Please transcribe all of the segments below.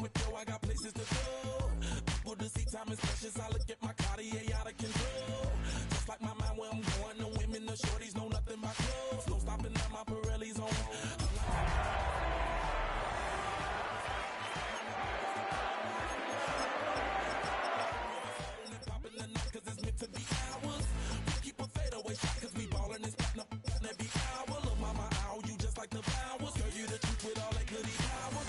whip, yo, I got places to go. People to see, time is precious. I look at my Cartier out of control. Just like my mind where I'm going. The women, the shorties know nothing but clothes. No stopping at my Pirelli's on. Popping the night 'cause it's meant to be ours. We keep a fadeaway shot 'cause we ballin' this platinum every hour. Look, mama, ow, you just like the flowers. Girl, you the truth with all that goody powers.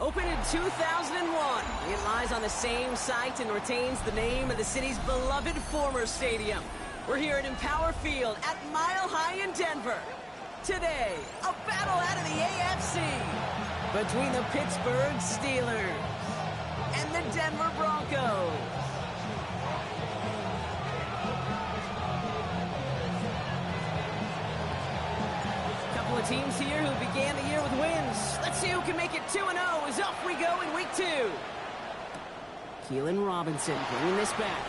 Opened in 2001, it lies on the same site and retains the name of the city's beloved former stadium. We're here at Empower Field at Mile High in Denver. Today, a battle out of the AFC between the Pittsburgh Steelers and the Denver Broncos. Couple of teams here who began the year with wins. Let's see who can make it 2-0 as off we go in week 2. Keelan Robinson bringing this back.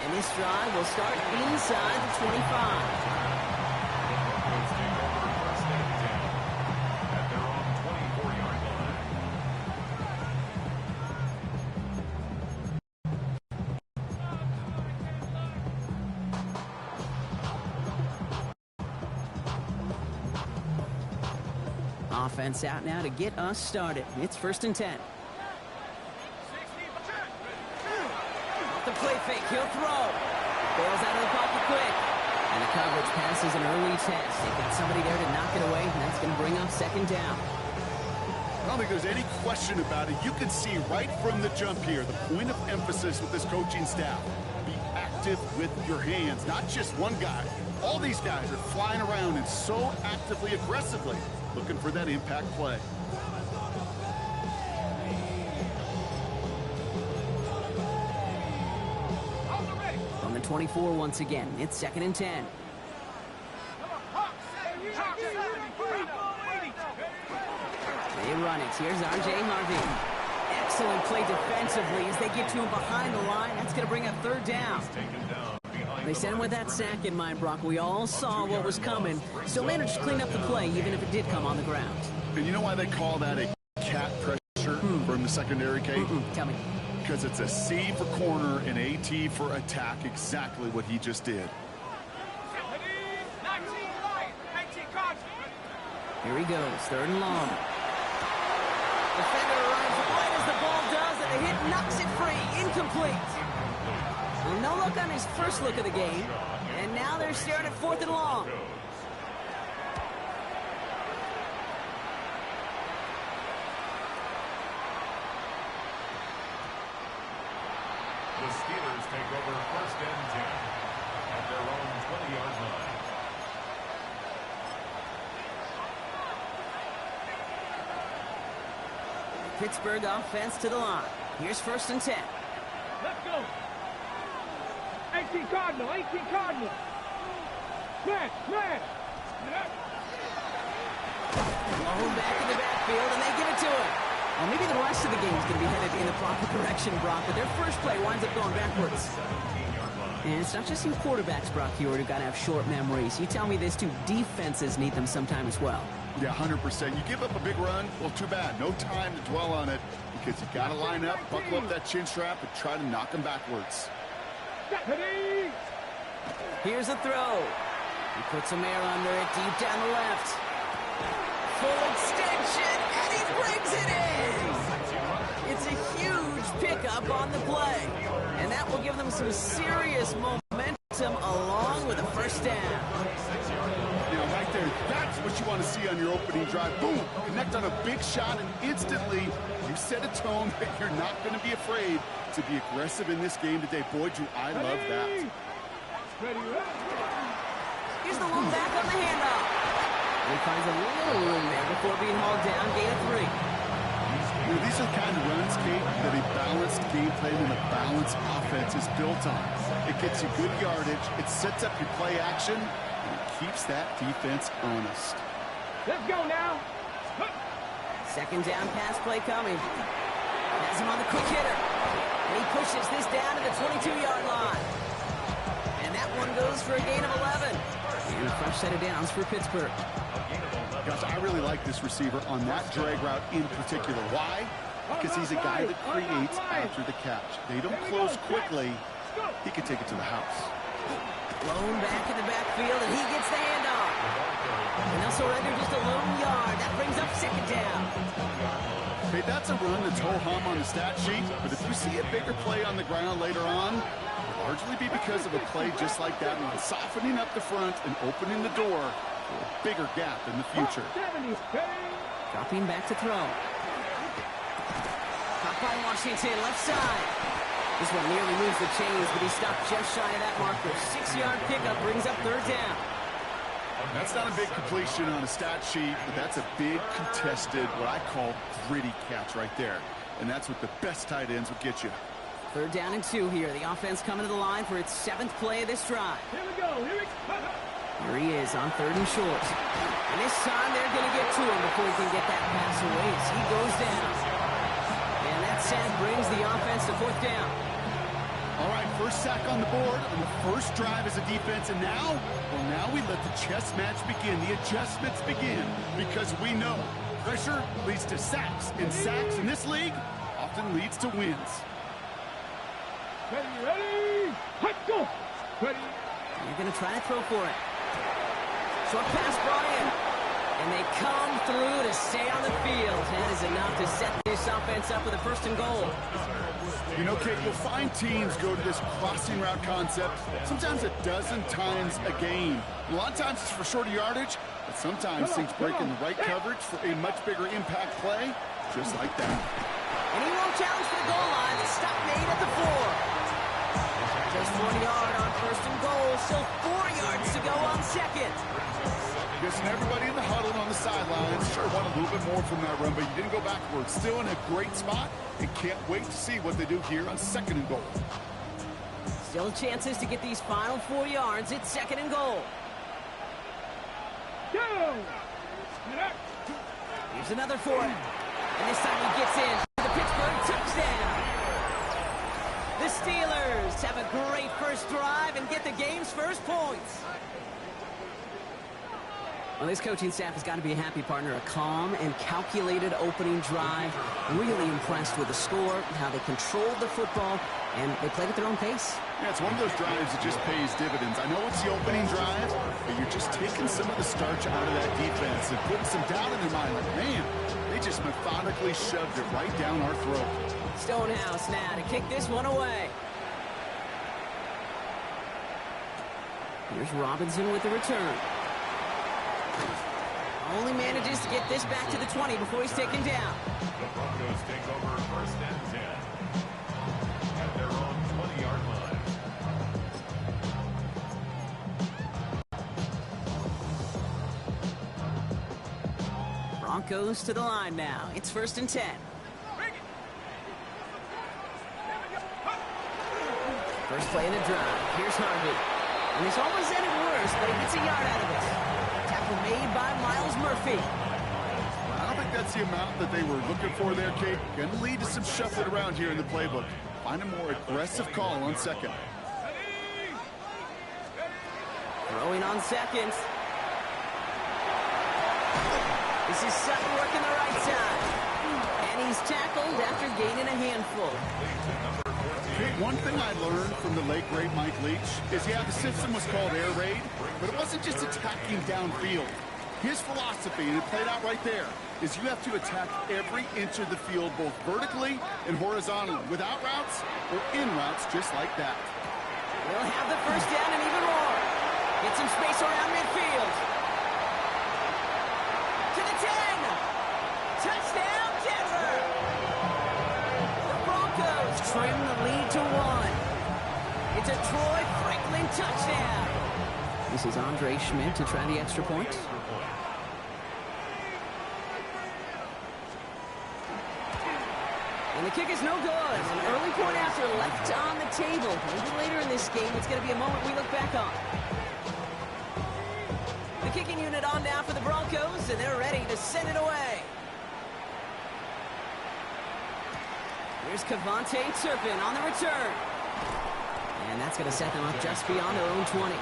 And this drive will start inside the 25. Offense out now to get us started. It's 1st and 10. Off the play fake, he'll throw. Bails out of the pocket quick. And the coverage passes an early test. They've got somebody there to knock it away, and that's going to bring up 2nd down. I don't think there's any question about it. You can see right from the jump here, the point of emphasis with this coaching staff. Be active with your hands, not just one guy. All these guys are flying around and so actively, aggressively looking for that impact play. On the 24 once again, it's 2nd and 10. They run it. Here's R.J. Harvey. Excellent play defensively as they get to him behind the line. That's going to bring up 3rd down. They sent him with that sack in mind, Brock. We all saw what was coming. Still managed to clean up the play, even if it did come on the ground. And you know why they call that a cat pressure from the secondary, Kate? Tell me. Because it's a C for corner and AT for attack, exactly what he just did. Here he goes, 3rd and long. Defender arrives right as the ball does, and the hit knocks it free. Incomplete. Well, no look on his first look of the game, and now they're staring at 4th and long. The Steelers take over 1st and 10 at their own 20-yard line. Pittsburgh offense to the line. Here's 1st and 10. Let's go. 18 Cardinal, 18 Cardinal. Man. Long back in the backfield, and they give it to him. Well, maybe the rest of the game is going to be headed in the proper direction, Brock, but their first play winds up going backwards. And it's not just you quarterbacks, Brock, who got to have short memories. You tell me this, too. Defenses need them sometime as well. Yeah, 100%. You give up a big run, well, too bad. No time to dwell on it because you got to line up, buckle up that chin strap, and try to knock them backwards. Here's a throw. He puts some air under it, deep down the left. Full extension, and he brings it in! It's a huge pickup on the play, and that will give them some serious momentum along with a 1st down. Yeah, right there, that's what you want to see on your opening drive. Boom, connect on a big shot, and instantly you set a tone that you're not going to be afraid to be aggressive in this game today. Boy, do I love that. Here's the one back on the handoff. He finds a little room there before being hauled down, gain of 3. You know, these are the kind of runs, Kate, that a balanced game plan and a balanced offense is built on. It gets you good yardage, it sets up your play action, and it keeps that defense honest. Let's go now. Second down pass play coming. Has him on the quick hitter. And he pushes this down to the 22-yard line. And that one goes for a gain of 11. And a fresh set of downs for Pittsburgh. Gosh, I really like this receiver on that drag route in particular. Why? Because he's a guy that creates after the catch. They don't close quickly. He can take it to the house. Blown back in the backfield, and he gets the handoff. And they'll surrender just a lone yard. That brings up second down. Hey, that's a run that's ho-hum on the stat sheet, but if you see a bigger play on the ground later on, it'll largely be because of a play just like that one, softening up the front and opening the door for a bigger gap in the future. Dropping back to throw. Caught by Washington, left side. This one nearly moves the chains, but he stopped just shy of that marker. 6-yard pickup brings up third down. That's not a big completion on a stat sheet, but that's a big contested, what I call gritty catch right there. And that's what the best tight ends will get you. Third down and 2 here. The offense coming to the line for its 7th play of this drive. Here we go. Here he is on 3rd and short. And this time they're going to get to him before he can get that pass away as he goes down. And that sack brings the offense to 4th down. All right, first sack on the board on the first drive as a defense, and now, well, now we let the chess match begin, the adjustments begin, because we know pressure leads to sacks, and sacks in this league often leads to wins. Ready? Let's go. Ready? You're going to try to throw for it. Short pass brought in. And they come through to stay on the field. That is enough to set this offense up with a 1st and goal. You know, Kate, you'll find teams go to this crossing route concept sometimes a dozen times a game. A lot of times it's for shorter yardage, but sometimes things break in the right coverage for a much bigger impact play, just like that. And he won't challenge for the goal line. The stop made at the 4. Just 1 yard on 1st and goal. Still 4 yards to go on 2nd. Guessing everybody in the huddle and on the sidelines sure want a little bit more from that run, but you didn't go backwards. Still in a great spot, and can't wait to see what they do here on 2nd and goal. Still chances to get these final 4 yards. It's 2nd and goal. Go. Here's another for it. And this time he gets in for the Pittsburgh touchdown. The Steelers have a great first drive and get the game's first points. Well, this coaching staff has got to be a happy partner. A calm and calculated opening drive. Really impressed with the score, how they controlled the football, and they played at their own pace. Yeah, it's one of those drives that just pays dividends. I know it's the opening drive, but you're just taking some of the starch out of that defense and putting some doubt in their mind. Like, man, they just methodically shoved it right down our throat. Stonehouse now to kick this one away. Here's Robinson with the return. Only manages to get this back to the 20 before he's taken down. The Broncos take over 1st and 10 at their own 20-yard line. Broncos to the line now. It's 1st and 10. First play in the drive. Here's Harvey. And this almost ended worse, but he gets a yard out of it. Tackle made by Miles Murphy. I don't think that's the amount that they were looking for there, Kate. Going to lead to some shuffling around here in the playbook. Find a more aggressive call on 2nd. Throwing on 2nd. This is Sutton working the right side. And he's tackled after gaining a handful. Kate, one thing I learned from the late, great Mike Leach is, yeah, the system was called air raid, but it wasn't just attacking downfield. His philosophy, and it played out right there, is you have to attack every inch of the field, both vertically and horizontally, without routes or in routes just like that. We'll have the first down and even more. Get some space around midfield. To the 10. Touchdown, Denver. The Broncos trim the lead to 1. It's a Troy Franklin touchdown. This is Andre Schmidt to try the extra point. And the kick is no good. An early point after left on the table. Maybe later in this game, it's going to be a moment we look back on. The kicking unit on now for the Broncos, and they're ready to send it away. Here's Kavontae Turpin on the return. And that's going to set them up just beyond their own 20.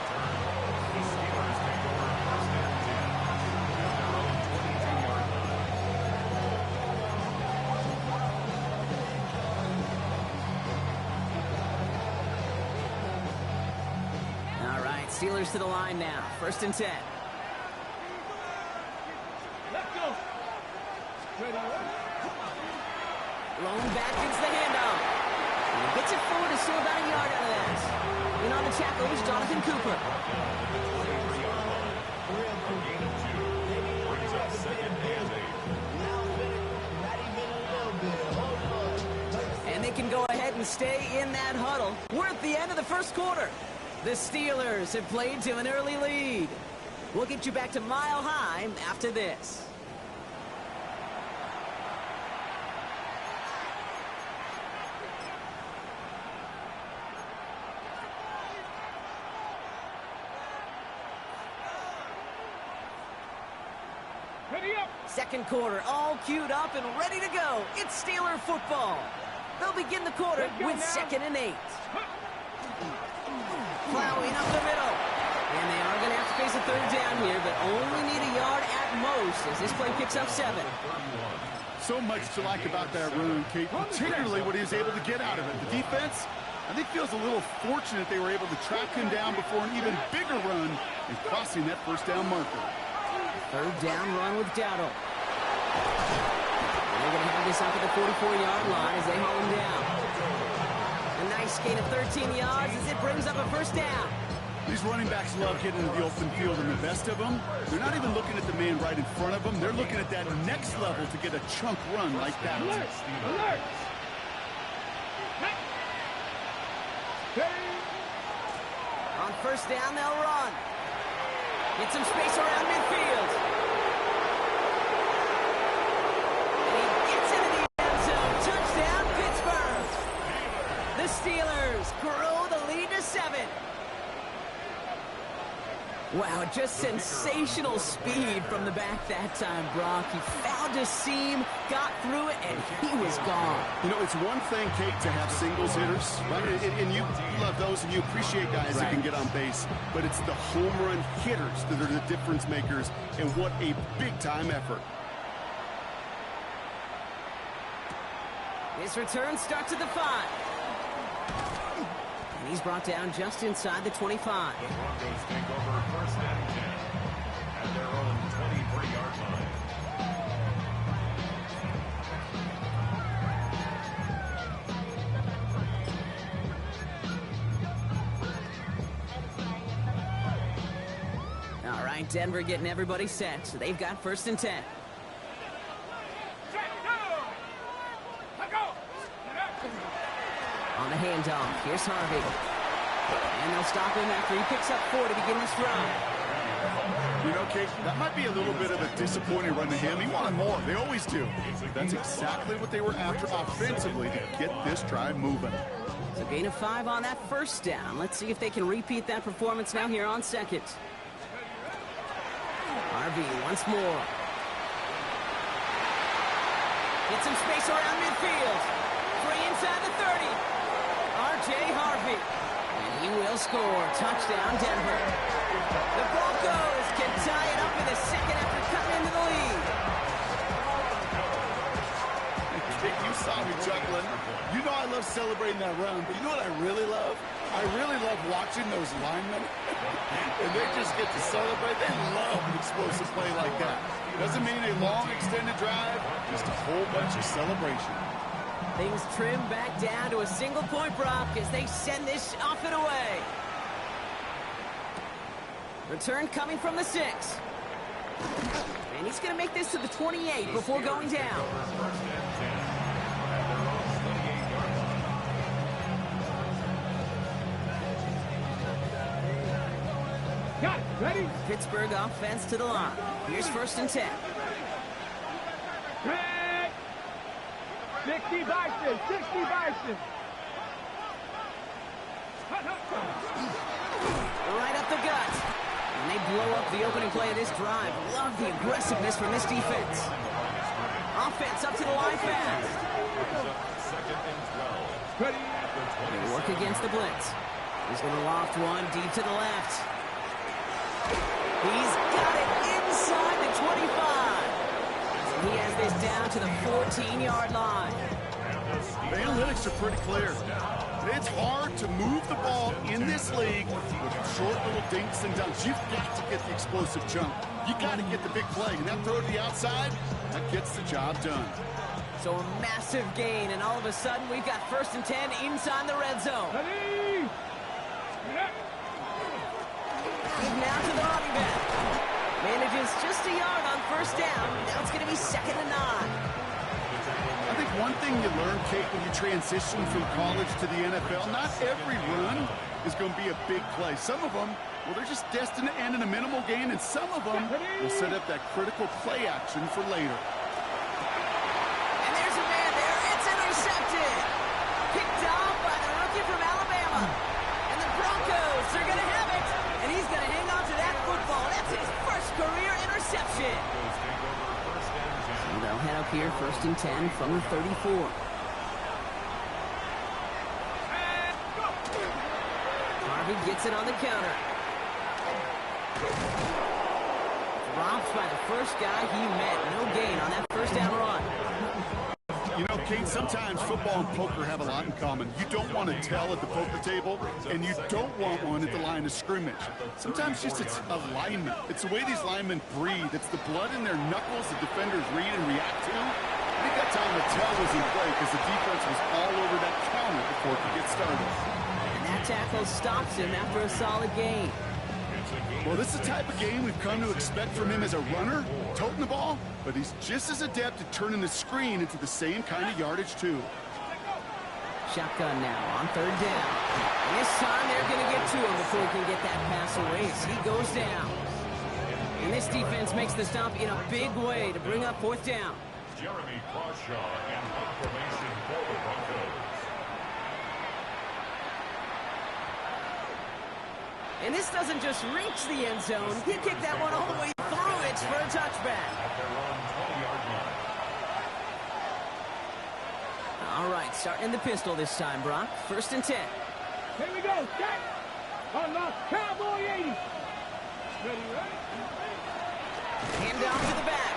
All right, Steelers to the line now. 1st and 10. Let's go. Ready. Lone back gets the handoff. And he gets it forward to still about a yard out of that. In on the tackle is Jonathan Cooper. And they can go ahead and stay in that huddle. We're at the end of the 1st quarter. The Steelers have played to an early lead. We'll get you back to Mile High after this. Ready up. 2nd quarter, all queued up and ready to go. It's Steeler football. They'll begin the quarter with 2nd and 8. Plowing up the middle. And they are going to have to face a 3rd down here, but only need a yard at most as this play picks up 7. So much to like about that run, Kate, particularly what he was able to get out of it. The defense, I think, feels a little fortunate they were able to track him down before an even bigger run and crossing that 1st down marker. 3rd down run with Dowdle. They're going to have this up at the 44-yard line as they haul him down. A nice gain of 13 yards as it brings up a 1st down. These running backs love getting into the open field, and the best of them, they're not even looking at the man right in front of them. They're looking at that next level to get a chunk run like that. Alert. Alert. On 1st down, they'll run. Get some space around midfield. And he gets into the end zone. Touchdown, Pittsburgh. The Steelers grow the lead to 7. Wow, just sensational speed from the back that time, Brock. He found a seam, got through it, and he was gone. You know, it's one thing, Kate, to have singles hitters, right? And you love those, and you appreciate guys that can get on base. But it's the home run hitters that are the difference makers, and what a big-time effort. This return starts at the 5. And he's brought down just inside the 25. The Broncos take over 1st and 10 at their own 23-yard line. All right, Denver getting everybody set. So they've got 1st and 10. On the handoff, here's Harvey. And they'll stop him after he picks up 4 to begin this drive. You know, Kate, that might be a little bit of a disappointing run to him. He wanted more. They always do. That's exactly what they were after offensively to get this drive moving. So gain of 5 on that 1st down. Let's see if they can repeat that performance now here on 2nd. Harvey once more. Get some space around midfield. 3 inside the 30. R.J. Harvey. And he will score. Touchdown, Denver. The Broncos can tie it up in the 2nd after cutting into the lead. Kate, you saw me chuckling. You know I love celebrating that run, but you know what I really love? I really love watching those linemen. And they just get to celebrate. They love an explosive play like that. Doesn't mean a long extended drive, just a whole bunch of celebration. Things trim back down to a single point, Brock, as they send this off and away. Return coming from the 6. And he's going to make this to the 28 before going down. Got it. Ready? Pittsburgh offense to the line. Here's 1st and 10. Red. 60. 60 Bison, 60 Bison. Right up the gut. And they blow up the opening play of this drive. Love the aggressiveness from this defense. Offense up to the line fast. Second and 12. Ready. They work against the blitz. He's going to loft one deep to the left. He's got it inside the 25. He has this down to the 14-yard line. The analytics are pretty clear. It's hard to move the ball in this league with short little dinks and dunks. You've got to get the explosive jump. You got to get the big play. And that throw to the outside, that gets the job done. So a massive gain, and all of a sudden we've got 1st and 10 inside the red zone. Ready. He's now to the running back. Manages just a yard on 1st down. Now it's going to be 2nd and 9. I think one thing you learn, Kate, when you transition from college to the NFL, not every run is going to be a big play. Some of them, well, they're just destined to end in a minimal gain, and some of them will set up that critical play action for later. And there's a man there. It's intercepted. Picked off by the rookie from Alabama. And the Broncos are going to have it. And he's going to hang on to that football. That's his first career interception. So they'll head up here 1st and 10 from the 34. Harvey gets it on the counter. Dropped by the first guy he met. No gain on that 1st down run. You know, Kate, sometimes football and poker have a lot in common. You don't want to tell at the poker table, and you don't want one at the line of scrimmage. Sometimes just it's alignment. It's the way these linemen breathe. It's the blood in their knuckles the defenders read and react to. I think that time the tell was in play because the defense was all over that counter before it could get started. And that tackle stops him after a solid gain. Well, this is the type of game we've come to expect from him as a runner, toting the ball, but he's just as adept at turning the screen into the same kind of yardage, too. Shotgun now on 3rd down. And this time they're going to get to him before he can get that pass away. So he goes down. And this defense makes the stop in a big way to bring up 4th down. Jeremy Crawshaw and formation for the Broncos. And this doesn't just reach the end zone. He kicked that one all the way through it for a touchback. At their own 20-yard line. All right, starting in the pistol this time, Brock. 1st and 10. Here we go. Set. On the Cowboy 80. Ready, ready. Hand down to the back.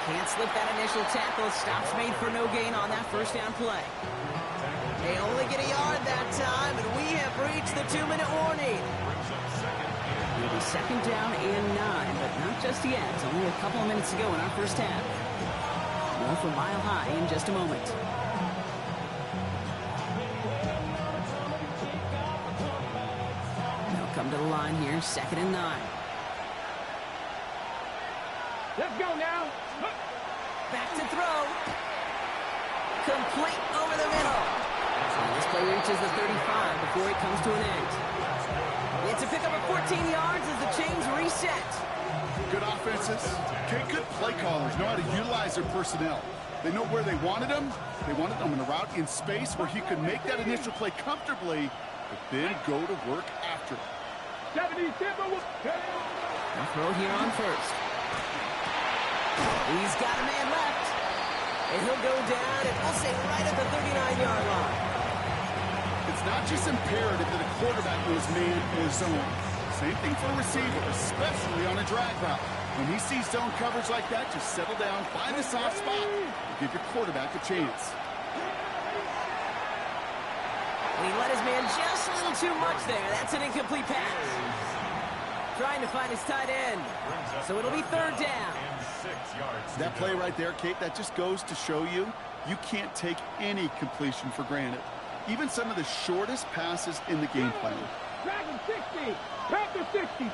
Can't slip that initial tackle. Stops made for no gain on that 1st down play. They only get a yard that time, and we have reached the 2-minute warning. It'll be 2nd down and 9, but not just yet. It's only a couple of minutes to go in our 1st half. More from Mile High in just a moment. They'll come to the line here, 2nd and 9. Let's go now. Back to throw. Complete over the middle. And this play reaches the 35 before it comes to an end. It's a pickup of 14 yards as the chains reset. Good offenses. Okay, good play callers know how to utilize their personnel. They know where they wanted them. They wanted them in a route in space where he could make that initial play comfortably, but then go to work after it. 70 Timber. A throw here on 1st. He's got a man left. And he'll go down, and we'll say right at the 39-yard line. It's not just imperative that a quarterback knows man or zone. Same thing for a receiver, especially on a drag route. When he sees zone coverage like that, just settle down, find the soft spot, and give your quarterback a chance. And he let his man just a little too much there. That's an incomplete pass. Trying to find his tight end. So it'll be 3rd down. That play right there, Kate, that just goes to show you, you can't take any completion for granted. Even some of the shortest passes in the game plan. Dragon 60. Panther 60.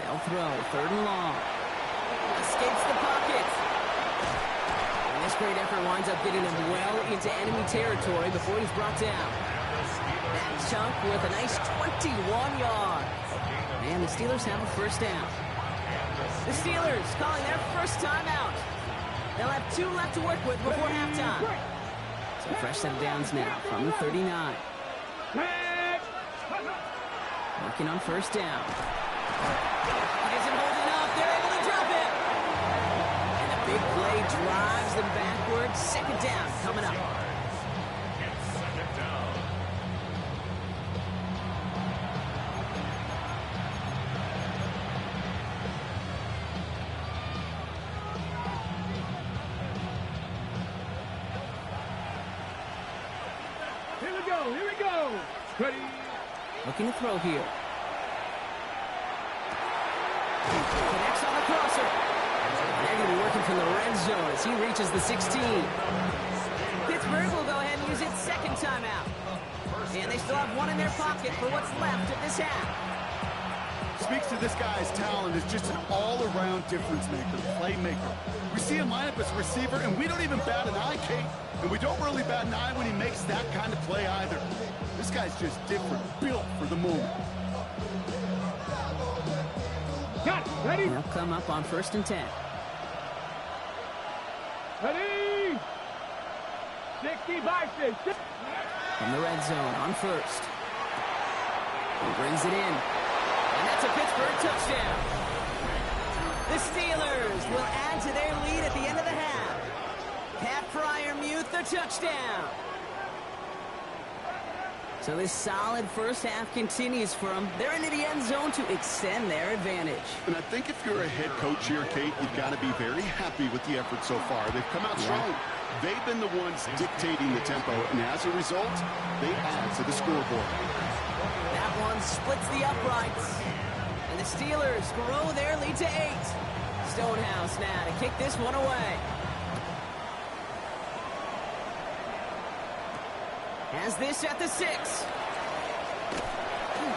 They'll throw 3rd and long. Escapes the pocket. And this great effort winds up getting him well into enemy territory before he's brought down. That chunk with a nice 21 yards. And the Steelers have a 1st down. The Steelers calling their first timeout. They'll have 2 left to work with before halftime. A fresh set of downs now from the 39. Working on first down. He isn't holding up. They're able to drop it. And a big play drives them backwards. Second down coming up. Second down. Here we go. Ready. Looking to throw here. Connects on the crosser. They're going to be working from the red zone as he reaches the 16. Pittsburgh will go ahead and use its second timeout. And they still have one in their pocket for what's left of this half. Speaks to this guy's talent as just an all-around difference maker, playmaker. We see him line up as a receiver, and we don't even bat an eye, Kate. And we don't really bat an eye when he makes that kind of play either. This guy's just different, built for the moment. Got it. Ready? They'll come up on 1st and 10. Ready. 60 by 6. From the red zone on 1st. He brings it in. And that's a Pittsburgh touchdown. The Steelers will add to their lead at the end of the half. Pat Fryermuth, the touchdown. So this solid first half continues for them. They're into the end zone to extend their advantage. And I think if you're a head coach here, Kate, you've got to be very happy with the effort so far. They've come out strong. They've been the ones dictating the tempo, and as a result, they add to the scoreboard. That one splits the uprights. And the Steelers grow their lead to 8. Stonehouse now to kick this one away. Has this at the 6.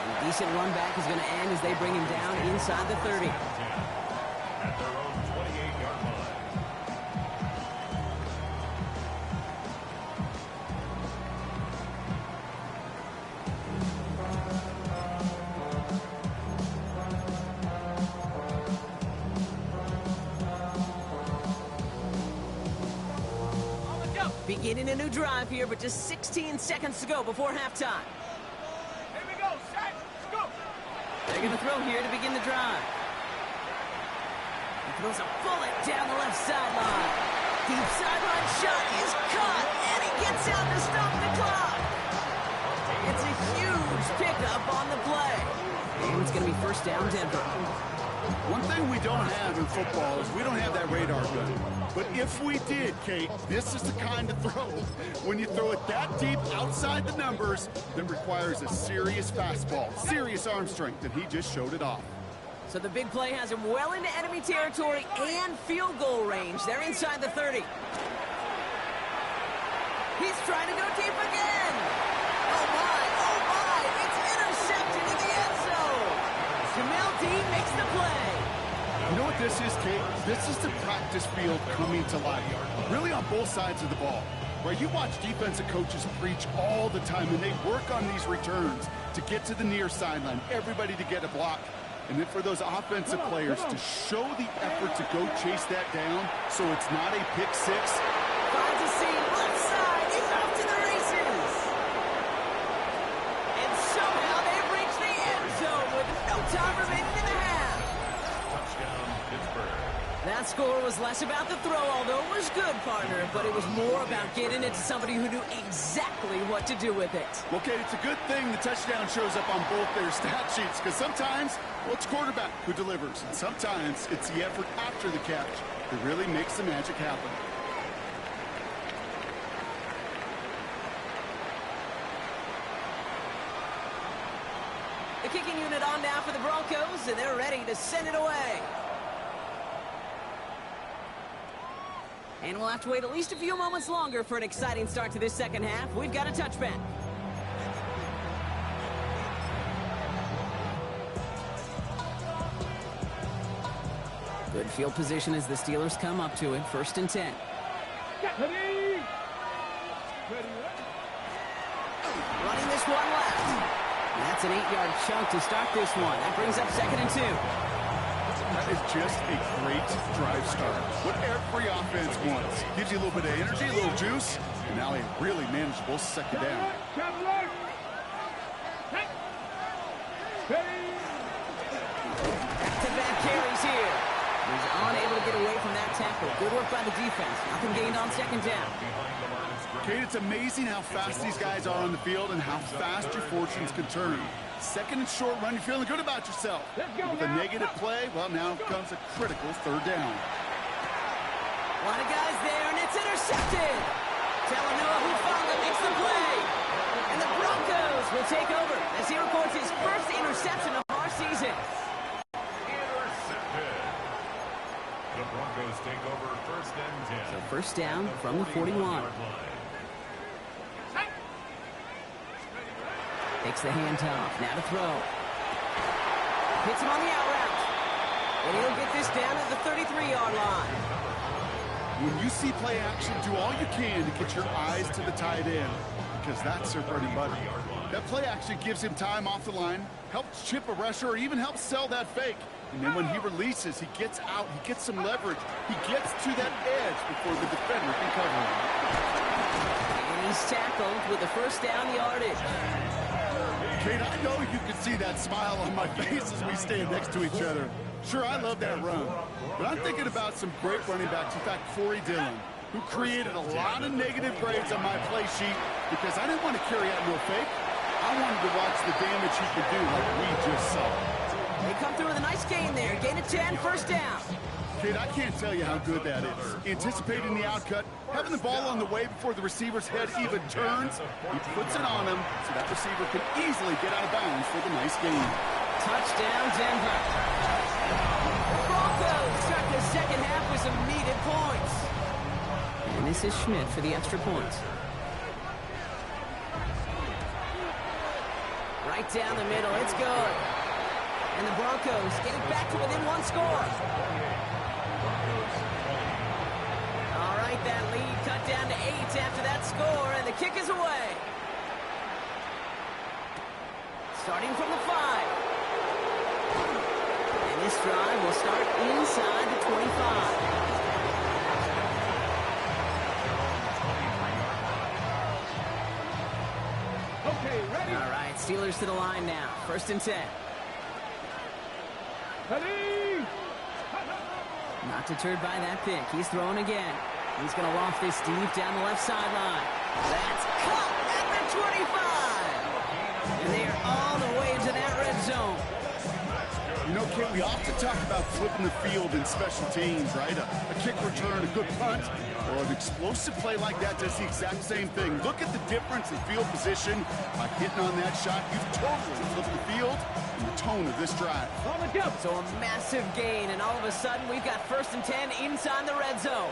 A decent run back is going to end as they bring him down inside the 30. At their own 28-yard line. Beginning a new drive here, but just 16 seconds to go before halftime. Here we go. Set. Go. They're going to throw here to begin the drive. He throws a bullet down the left sideline. Deep sideline shot is caught, and he gets out to stop the clock. It's a huge pickup on the play. And it's going to be first down, Denver. One thing we don't have in football is we don't have that radar gun. But if we did, Kate, this is the kind of throw. When you throw it that deep outside the numbers, that requires a serious fastball, serious arm strength, and he just showed it off. So the big play has him well into enemy territory and field goal range. They're inside the 30. He's trying to go deep again. Oh my, it's intercepted in the end zone. Jamel Dean makes the play. You know what this is, Kate? This is the practice field coming to life. Really on both sides of the ball. Right? You watch defensive coaches preach all the time, and they work on these returns to get to the near sideline, everybody to get a block. And then for those offensive players to show the effort to go chase that down so it's not a pick six. Finds a seam left side. He's off to the races. And somehow they've reached the end zone with no time remaining in the half. Touchdown, Pittsburgh. That score was less about the throw, although it was good, partner, but it was more about getting it to somebody who knew exactly what to do with it. Okay, it's a good thing the touchdown shows up on both their stat sheets, because sometimes, well, it's quarterback who delivers, and sometimes it's the effort after the catch that really makes the magic happen. The kicking unit on now for the Broncos, and they're ready to send it away. And we'll have to wait at least a few moments longer for an exciting start to this second half. We've got a touchback. Good field position as the Steelers come up to it. 1st and 10. Ready. Running this one left. And that's an 8-yard chunk to start this one. That brings up 2nd and 2. That is just a great drive start. What every offense wants. Gives you a little bit of energy, a little juice, And now a really manageable second down. Back-to-back carries here. He's unable to get away from that tackle. Good work by the defense. Nothing gained on second down. Kate, it's amazing how fast these guys are on the field and how fast your fortunes can turn. Second and short run, you're feeling good about yourself. With a negative play, well, now comes a critical third down. A lot of guys there, and it's intercepted. Talanoa Hufanga makes the play. And the Broncos will take over as he records his first interception of our season. Intercepted. The Broncos take over first and 10. So first down from the 41. Takes the handoff. Now to throw. Hits him on the out route. And he'll get this down at the 33-yard line. When you see play action, do all you can to get your eyes to the tight end, because that's their bread and butter. That play action gives him time off the line, helps chip a rusher, or even helps sell that fake. And then when he releases, he gets out, he gets some leverage. He gets to that edge before the defender can cover him. And he's tackled with the first down yardage. Kate, I know you can see that smile on my face as we stand next to each other. Sure, I love that run. But I'm thinking about some great running backs. In fact, Corey Dillon, who created a lot of negative grades on my play sheet because I didn't want to carry out no fake. I wanted to watch the damage he could do like we just saw. They come through with a nice gain there. Gain of 10, first down. Kid, I can't tell you how good that is. Anticipating the outcut, having the ball on the way before the receiver's head even turns, he puts it on him so that receiver can easily get out of bounds for the nice gain. Touchdown, Denver. Broncos start the second half with some needed points. And this is Schmidt for the extra points. Right down the middle, it's good. And the Broncos getting back to within one score. All right, that lead cut down to 8 after that score, and the kick is away. Starting from the 5. And this drive will start inside the 25. Okay, ready? All right, Steelers to the line now. First and 10. Ready? Not deterred by that pick. He's throwing again. He's going to loft this deep down the left sideline. That's caught at the 25. And they are all the way into that red zone. You know, Kate, we often talk about flipping the field in special teams, right? A kick return, a good punt, or an explosive play like that does the exact same thing. Look at the difference in field position by hitting on that shot. You've totally flipped the field and the tone of this drive. So a massive gain, and all of a sudden we've got first and 10 inside the red zone.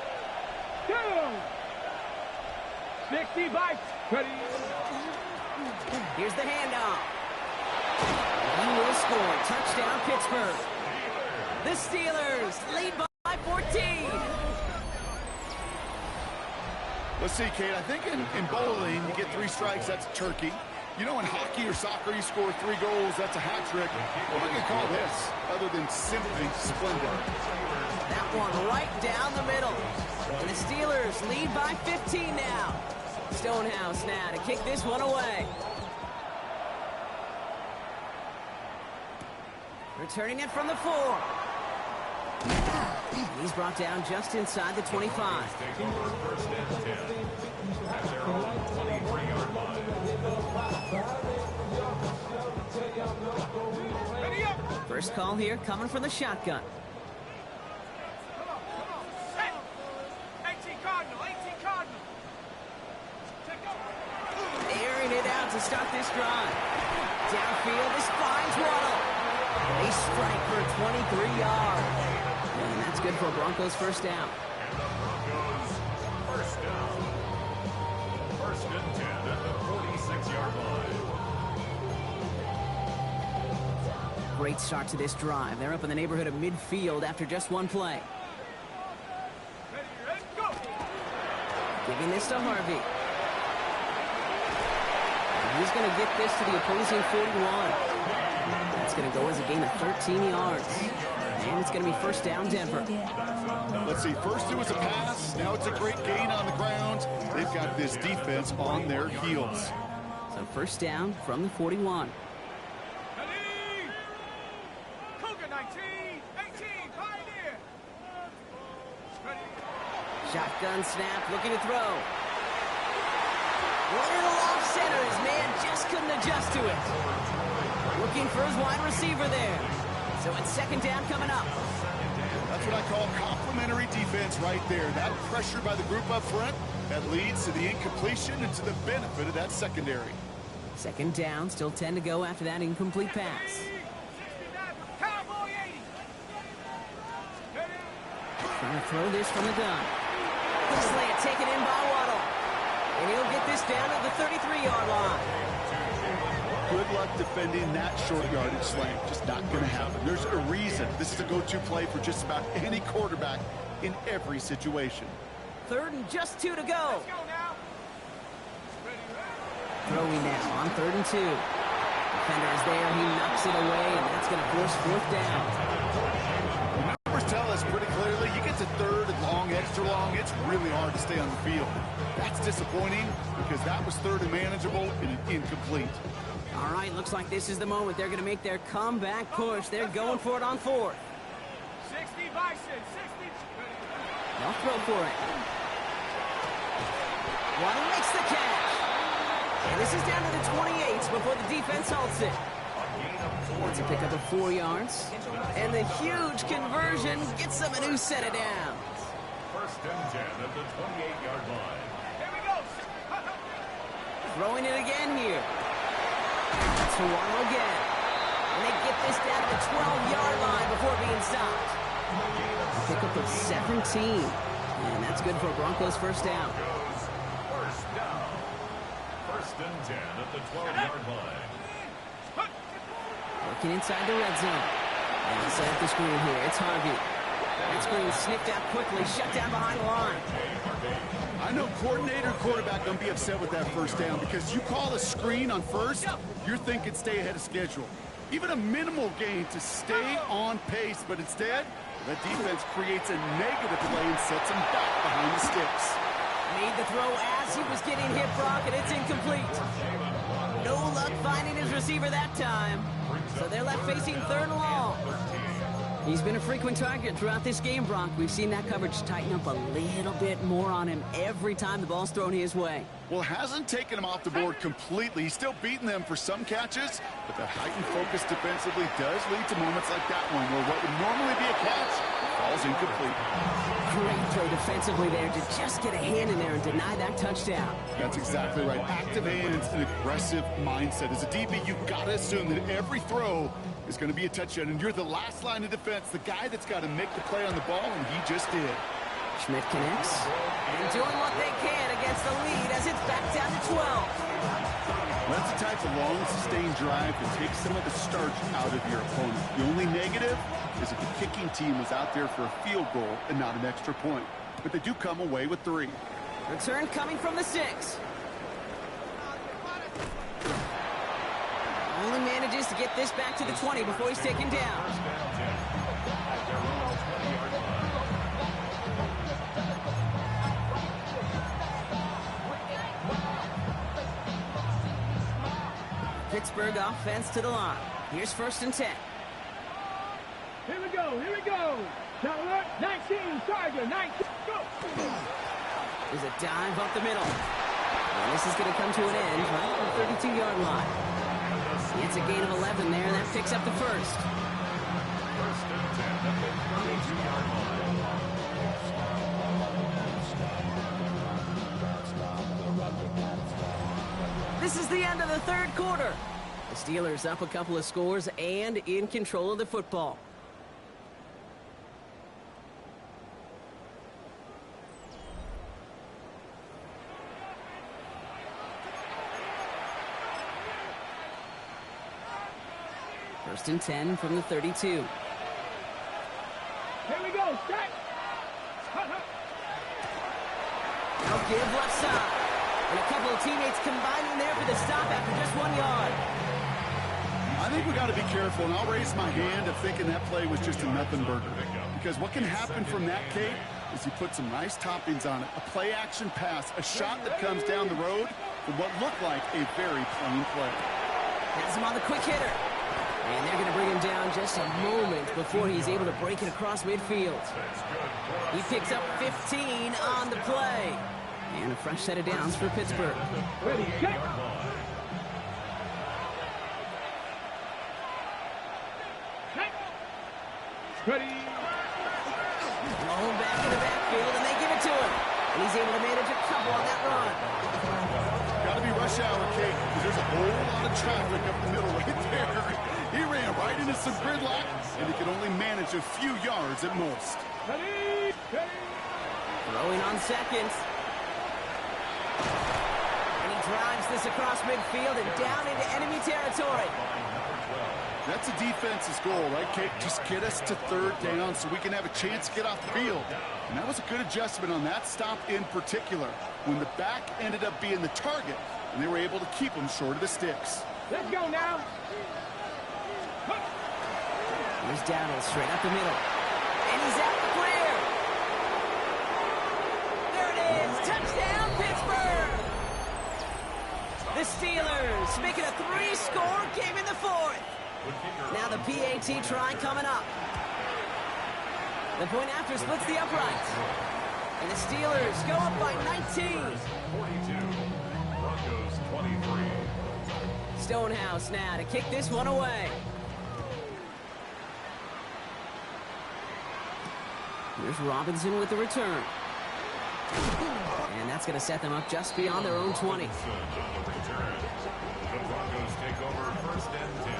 60 bites. Ready? Here's the handoff. He will score. Touchdown, Pittsburgh. The Steelers lead by 14. Let's see, Kate, I think in bowling, you get 3 strikes, that's a turkey. You know, in hockey or soccer, you score 3 goals, that's a hat trick. What do you call this, other than simply splendid? That one right down the middle. And the Steelers lead by 15 now. Stonehouse now to kick this one away. Returning it from the 4. He's brought down just inside the 25. Take over first and 10 at their own 23-yard line. First call here coming from the shotgun. Hey! 18 Cardinal, 18 Cardinal. Airing it out to start this drive. Downfield, this finds Waddle. They strike for 23 yards. And that's good for Broncos first down. And the Broncos first down. First and 10 at the 46-yard line. Great start to this drive. They're up in the neighborhood of midfield after just one play. Ready, go! Giving this to Harvey. And he's going to get this to the opposing 41. That's going to go as a gain of 13 yards. And it's going to be first down, Denver. Let's see, first it was a pass, now it's a great gain on the ground. They've got this defense on their heels. So first down from the 41. Shotgun snap, looking to throw. Running along center, his man just couldn't adjust to it. Looking for his wide receiver there. So it's second down coming up. That's what I call complimentary defense right there. That pressure by the group up front, that leads to the incompletion and to the benefit of that secondary. Second down, still 10 to go after that incomplete pass. Trying to throw this from the gun. Slant taken in by Waddle. And he'll get this down at the 33-yard line. Good luck defending that short yardage slant. Just not going to happen. There's a reason. This is a go-to play for just about any quarterback in every situation. Third and just 2 to go. Throwing now on 3rd and 2. Defender is there. He knocks it away, and that's going to force fourth down. Tell us pretty clearly, you get to third and long, extra long, it's really hard to stay on the field. That's disappointing because that was third and manageable and incomplete. All right, looks like this is the moment they're going to make their comeback push. They're going for it on 4th. 60 Bison, 60. They'll throw for it. Waddle makes the catch. And this is down to the 28 before the defense halts it. Wants a pickup of 4 yards. And the huge conversion gets them a new set of downs. First and 10 at the 28-yard line. Here we go. Throwing it again here. That's for Waddle again. And they get this down to the 12-yard line before being stopped. Pickup of 17. And that's good for Broncos first down. First down. First and 10 at the 12-yard line. Working inside the red zone. And set up the screen here. It's Harvey. That screen sniffed out quickly, shut down behind the line. I know coordinator quarterback going to be upset with that first down because you call a screen on first, you're thinking stay ahead of schedule. Even a minimal gain to stay on pace, but instead, the defense creates a negative play and sets him back behind the sticks. Made the throw as he was getting hit, Brock, and it's incomplete. No luck finding his receiver that time. So they're left facing 3rd and long. He's been a frequent target throughout this game, Brock. We've seen that coverage tighten up a little bit more on him every time the ball's thrown his way. Well, hasn't taken him off the board completely. He's still beating them for some catches, but the heightened focus defensively does lead to moments like that one where what would normally be a catch falls incomplete. Great play defensively there to just get a hand in there and deny that touchdown. That's exactly right. Active hands and aggressive mindset. As a DB, you've got to assume that every throw is going to be a touchdown, and you're the last line of defense, the guy that's got to make the play on the ball, and he just did. Schmidt connects, and doing what they can against the lead as it's back down to 12. That's the type of long, sustained drive that takes some of the starch out of your opponent. The only negative is if the kicking team was out there for a field goal and not an extra point. But they do come away with 3. Return coming from the 6. Only manages to get this back to the 20 before he's taken down. Pittsburgh offense to the line. Here's 1st and 10. Here we go, here we go. Now alert, 19, Tiger, 19, go. There's a dive up the middle. And this is going to come to an end right at the 32-yard line. It's a gain of 11 there, and that picks up the first. First and 10 at the 32-yard line. This is the end of the 3rd quarter. The Steelers up a couple of scores and in control of the football. First and 10 from the 32. Here we go, set. They'll give left side. And a couple of teammates combining there for the stop after just 1 yard. I I think we got to be careful, and I'll raise my hand of thinking that play was just a nothing burger. Because what can happen from that, Kate, is you put some nice toppings on it. A play-action pass, a shot that comes down the road for what looked like a very plain play. Has him on the quick hitter. And they're going to bring him down just a moment before he's able to break it across midfield. He picks up 15 on the play. And a fresh set of downs for Pittsburgh. Ready, check. Check. Ready. Blown back in the backfield, and they give it to him. And he's able to manage a couple on that run. Got to be rush hour, Kate, because there's a whole lot of traffic up the middle right there. He ran right into some gridlock, and he could only manage a few yards at most. Ready. Ready. Throwing on seconds. And he drives this across midfield and down into enemy territory. That's a defense's goal, right, Kate? Just get us to third down so we can have a chance to get off the field. And that was a good adjustment on that stop in particular, when the back ended up being the target, and they were able to keep him short of the sticks. Let's go now. Here's Dowdle straight up the middle. And he's out the clear. There it is. Touchdown, Pittsburgh. The Steelers making a 3-score game in the fourth. Now the PAT try coming up. The point after splits the upright. And the Steelers go up by 19. 42. Broncos 23. Stonehouse now to kick this one away. Here's Robinson with the return. And that's going to set them up just beyond their own 20. The Broncos take over first and 10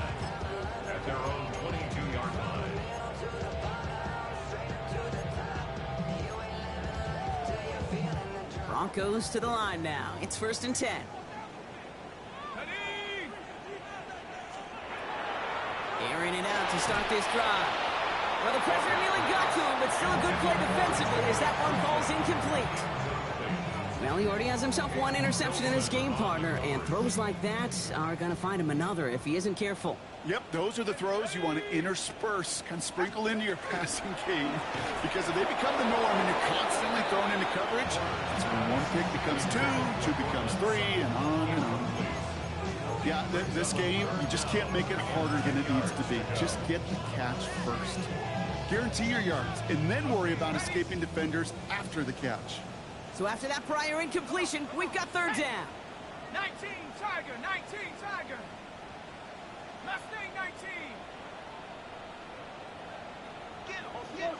at their own 22-yard line. Broncos to the line now. It's first and 10. Airing it out to start this drive. Well, the pressure nearly got to him, but still a good play defensively as that one falls incomplete. Well, he already has himself one interception in his game, partner, and throws like that are going to find him another if he isn't careful. Yep, those are the throws you want to intersperse, kind of sprinkle into your passing game. Because if they become the norm and you're constantly thrown into coverage, that's when one pick becomes two becomes three, and on and on. Yeah, this game, you just can't make it harder than it needs to be. Just get the catch first. Guarantee your yards, and then worry about escaping defenders after the catch. So after that prior incompletion, we've got third down. 19 Tiger, 19 Tiger. Mustang 19. Get him, get him.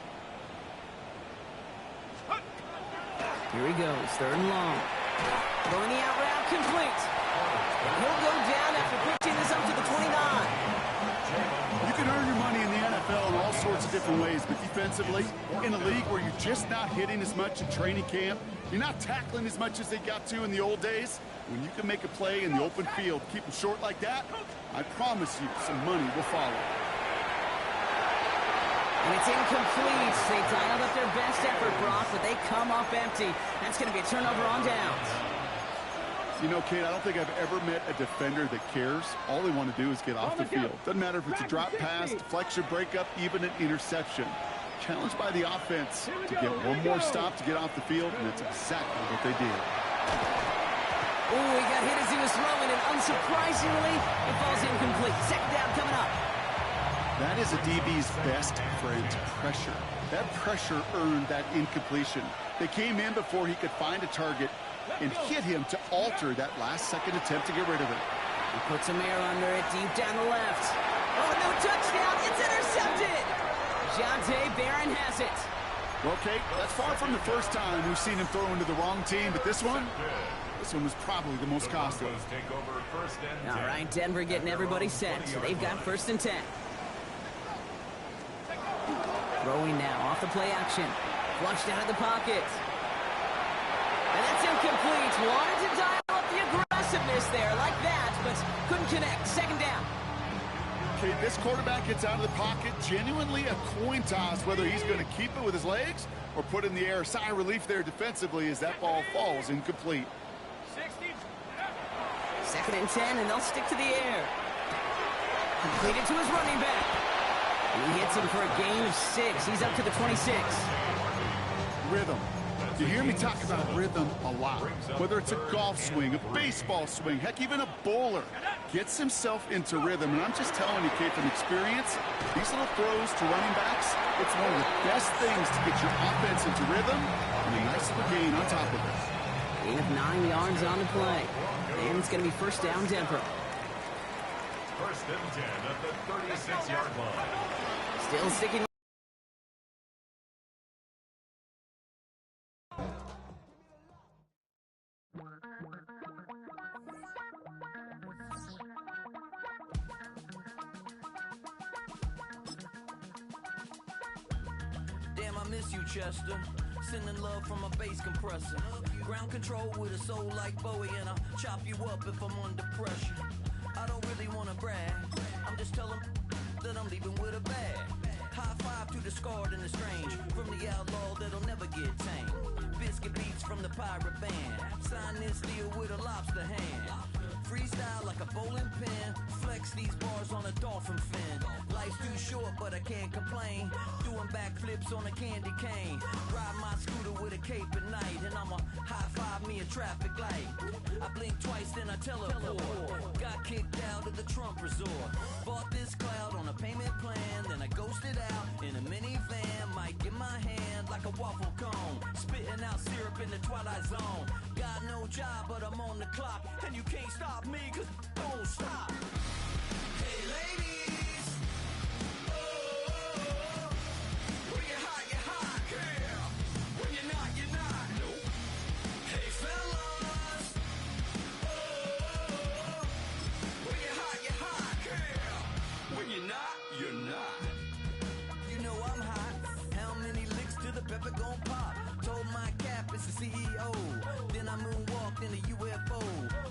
Here he goes, third and long. Throwing the out route complete. And he'll go down after pitching this up to the 29. You can earn your money in the NFL in all sorts of different ways, but defensively, in a league where you're just not hitting as much in training camp, you're not tackling as much as they got to in the old days, when you can make a play in the open field, keep them short like that, I promise you some money will follow. And it's incomplete. They dialed up their best effort, Brock, but they come up empty. That's going to be a turnover on downs. You know, Kate, I don't think I've ever met a defender that cares. All they want to do is get off the field. Doesn't matter if it's a drop pass, deflection, breakup, even an interception. Challenged by the offense to get one more stop to get off the field, and that's exactly what they did. Oh, he got hit as he was throwing, and unsurprisingly, it falls incomplete. Second down coming up. That is a DB's best friend, pressure. That pressure earned that incompletion. They came in before he could find a target and hit him to alter that last-second attempt to get rid of it. He puts some air under it, deep down the left. Oh, no touchdown. It's intercepted. Jonte Barron has it. Well, Kate, that's far from the first time we've seen him throw into the wrong team, but this one was probably the most costly. Take over first and 10. All right, Denver getting everybody set, so they've got first and 10. Throwing now off the play action. Flushed out of the pocket. And that's incomplete. Wanted to dial up the aggressiveness there like that, but couldn't connect. Second down. Okay, this quarterback gets out of the pocket. Genuinely a coin toss whether he's going to keep it with his legs or put in the air. Sigh of relief there defensively as that ball falls incomplete. 60. Second and 10, and they'll stick to the air. Completed to his running back. He hits him for a gain of 6. He's up to the 26. Rhythm. You hear me talk about rhythm a lot. Whether it's a golf swing, a baseball swing, heck, even a bowler gets himself into rhythm. And I'm just telling you, kid, from experience, these little throws to running backs, it's one of the best things to get your offense into rhythm and a nice little gain on top of it. Gain of 9 yards on the play. And it's going to be first down, Denver. First and 10 at the 36-yard line. Still sticking. Damn, I miss you, Chester. Sending love from a bass compressor. Ground control with a soul like Bowie, and I'll chop you up if I'm under pressure. I don't really want to brag. I'm just telling that I'm leaving with a bag. High five to the scarred and the strange. From the outlaw that'll never get tamed. Biscuit beats from the pirate band. Sign this deal with a lobster hand. Freestyle like a bowling pin. Flex these bars on a dolphin fin. Life's too short, but I can't complain. Doing backflips on a candy cane. Ride my scooter with a cape at night. And I'ma high five me a traffic light. I blink twice, then I teleport. Got kicked out of the Trump resort. Bought this cloud on a payment plan. Then I ghosted out in a minivan. Mic in my hand like a waffle cone. Spitting out syrup in the twilight zone. Got no job, but I'm on the clock. And you can't stop me, cause don't stop. Hey ladies, oh, when you're hot, yeah. When you're not, nope. Hey fellas, oh, when you're hot, yeah. When you're not, you're not. You know I'm hot. How many licks to the pepper gon' pop? Told my cap it's the CEO. Then I moonwalked in a UFO.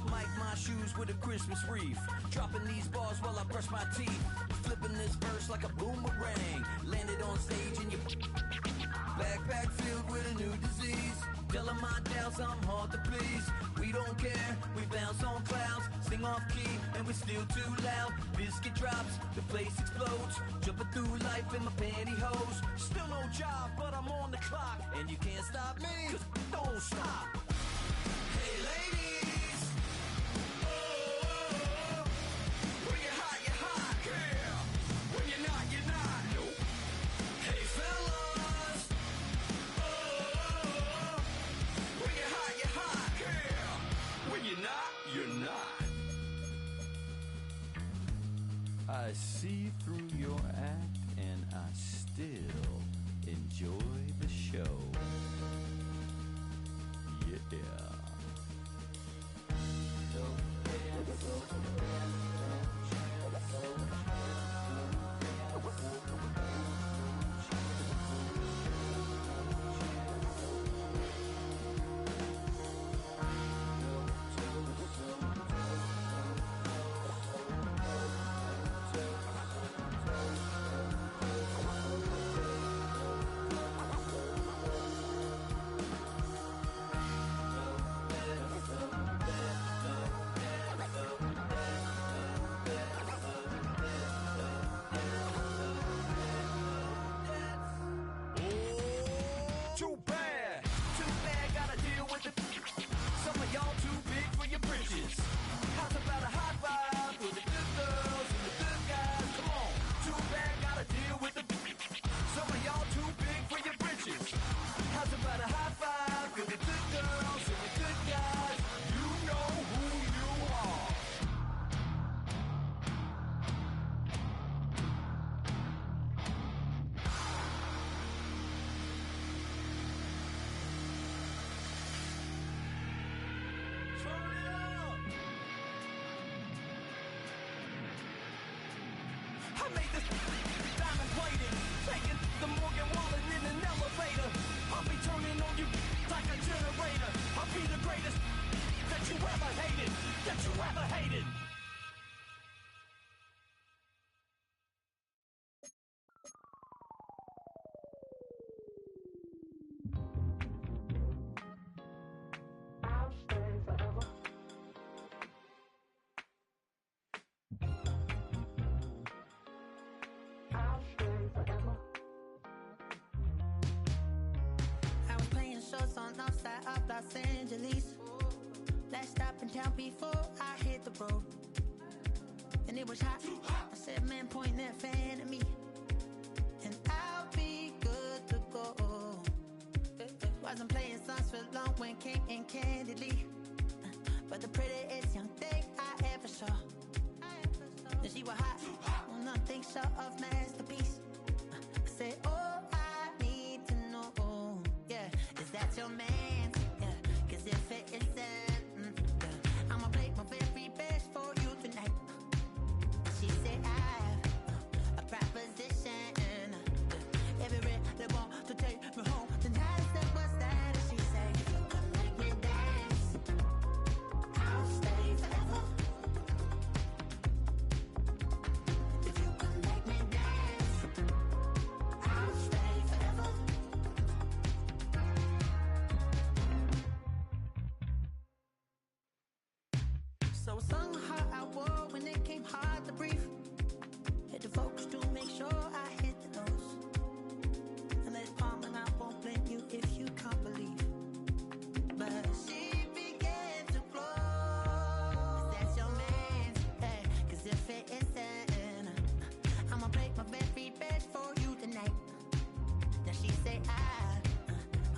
Mic my shoes with a Christmas wreath. Dropping these bars while I brush my teeth. Flipping this verse like a boomerang. Landed on stage in your backpack filled with a new disease. Telling my doubts I'm hard to please. We don't care, we bounce on clouds. Sing off key and we're still too loud. Biscuit drops, the place explodes. Jumping through life in my pantyhose. Still no job, but I'm on the clock. And you can't stop me, cause don't stop. Hey ladies, oh, when you're hot, yeah. When you're not, nope. Hey fellas, oh, when you're hot, yeah. When you're not, you're not. I see through your act and I still enjoy the show. Yeah. Too bad, gotta deal with it. Some of y'all too big for your britches. How's about a high five for the good girls and the good guys? Come on, too bad, gotta deal with it. Some of y'all too big for your britches. How's about a high five for the good girls and the good guys? You know who you are. I made this diamond plated, taking the Morgan Wallen in an elevator. I'll be turning on you like a generator. I'll be the greatest that you ever hated. Los Angeles. Last stop in town before I hit the road. And it was hot. I said, man, point that fan at me, and I'll be good to go. Wasn't playing songs for long when came in candidly, but the prettiest young thing I ever saw. And she was hot, well, nothing short of masterpiece. I said, oh, I need to know, yeah, is that your man? Yeah, cause if it isn't, I'ma play my very best for you tonight. She said, I have a proposition. If you really want to take me home tonight, I said, what's that? And she said, if you come make me dance, I'll stay forever. If you come make me dance, I'll stay forever. So sung how I wore when it came hard to breathe. Hit the focus to make sure I hit the nose. And let it palm, and I won't blame you if you can't believe. But she began to glow. That's your man, hey, cause if it isn't, I'ma play my very best for you tonight. Now she say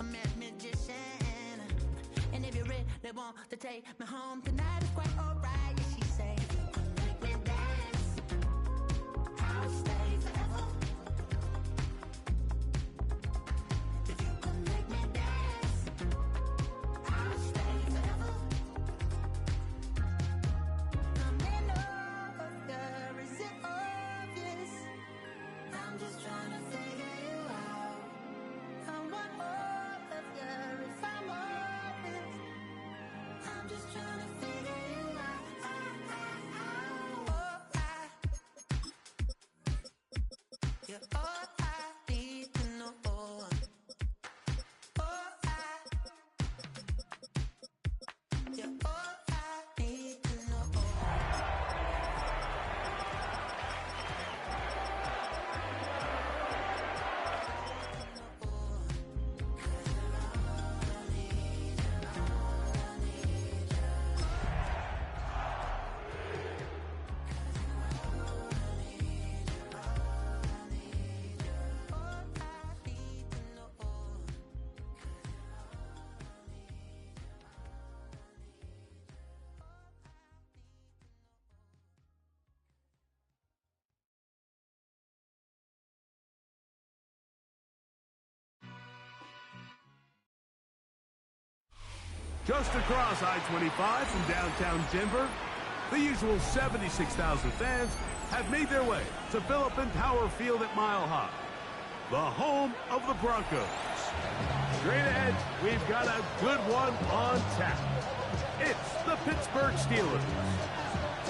I'm a magician, and if you really want to take me home tonight, it's quite alright. Yeah, she say, make me dance, I'll stay forever. If you can make me dance, I'll stay forever. I'm in love, girl, is it obvious? I'm just trying to figure you out. I want all of you if I'm honest. I'm just trying to figure you out. You're all I need to know. You're all I need to know. Just across I-25 from downtown Denver, the usual 76,000 fans have made their way to Philip Power Field at Mile High, the home of the Broncos. Straight ahead, we've got a good one on tap. It's the Pittsburgh Steelers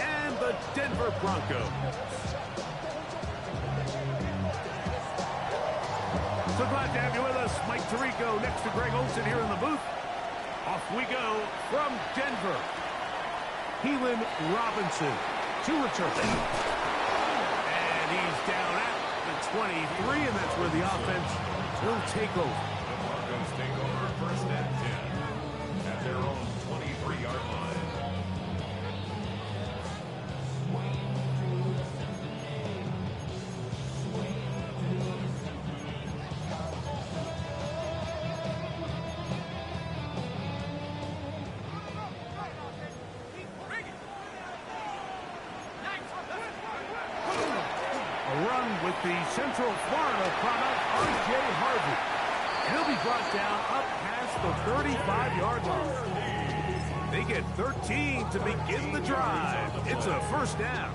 and the Denver Broncos. So glad to have you with us. Mike Tirico next to Greg Olson here in the booth. Off we go from Denver. Keelan Robinson to return. And he's down at the 23, and that's where the offense will take over. The Broncos take over first and 10 at their own 23-yard line. With the Central Florida product, R.J. Harvey. He'll be brought down up past the 35-yard line. They get 13 to begin the drive. It's a first down.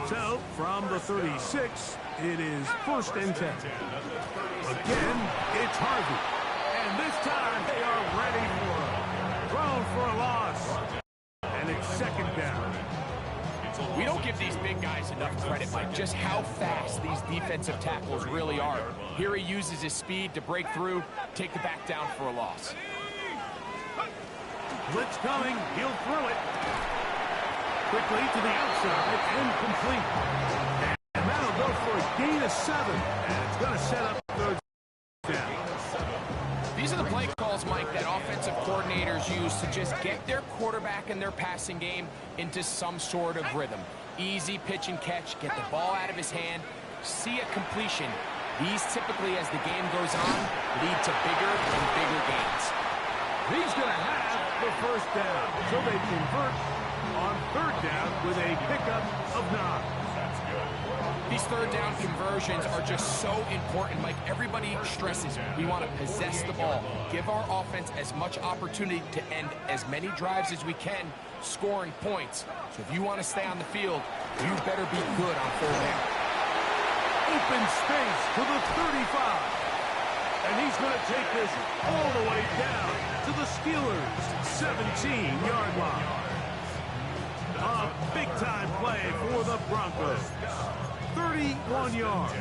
So, from the 36, it is first and 10. Again, it's Harvey. And this time, they are ready for him. Thrown for a loss. And it's second down. We don't give these big guys enough credit, Mike, just how fast these defensive tackles really are. Here he uses his speed to break through, take the back down for a loss. Blitz coming, he'll throw it. Quickly to the outside and complete. And that'll go for a gain of 7. And it's going to set up third down. These are the play calls, Mike, that offensive coordinators use to just get their quarterback and their passing game into some sort of rhythm. Easy pitch and catch, get the ball out of his hand, see a completion. These typically, as the game goes on, lead to bigger and bigger gains. He's going to have the first down, so they convert on third down with a pickup of 9. These third down conversions are just so important. Mike, everybody stresses we want to possess the ball, give our offense as much opportunity to end as many drives as we can, scoring points. So if you want to stay on the field, you better be good on third down. Open space to the 35. And he's going to take this all the way down to the Steelers' 17-yard line. A big-time play for the Broncos. 31 yards.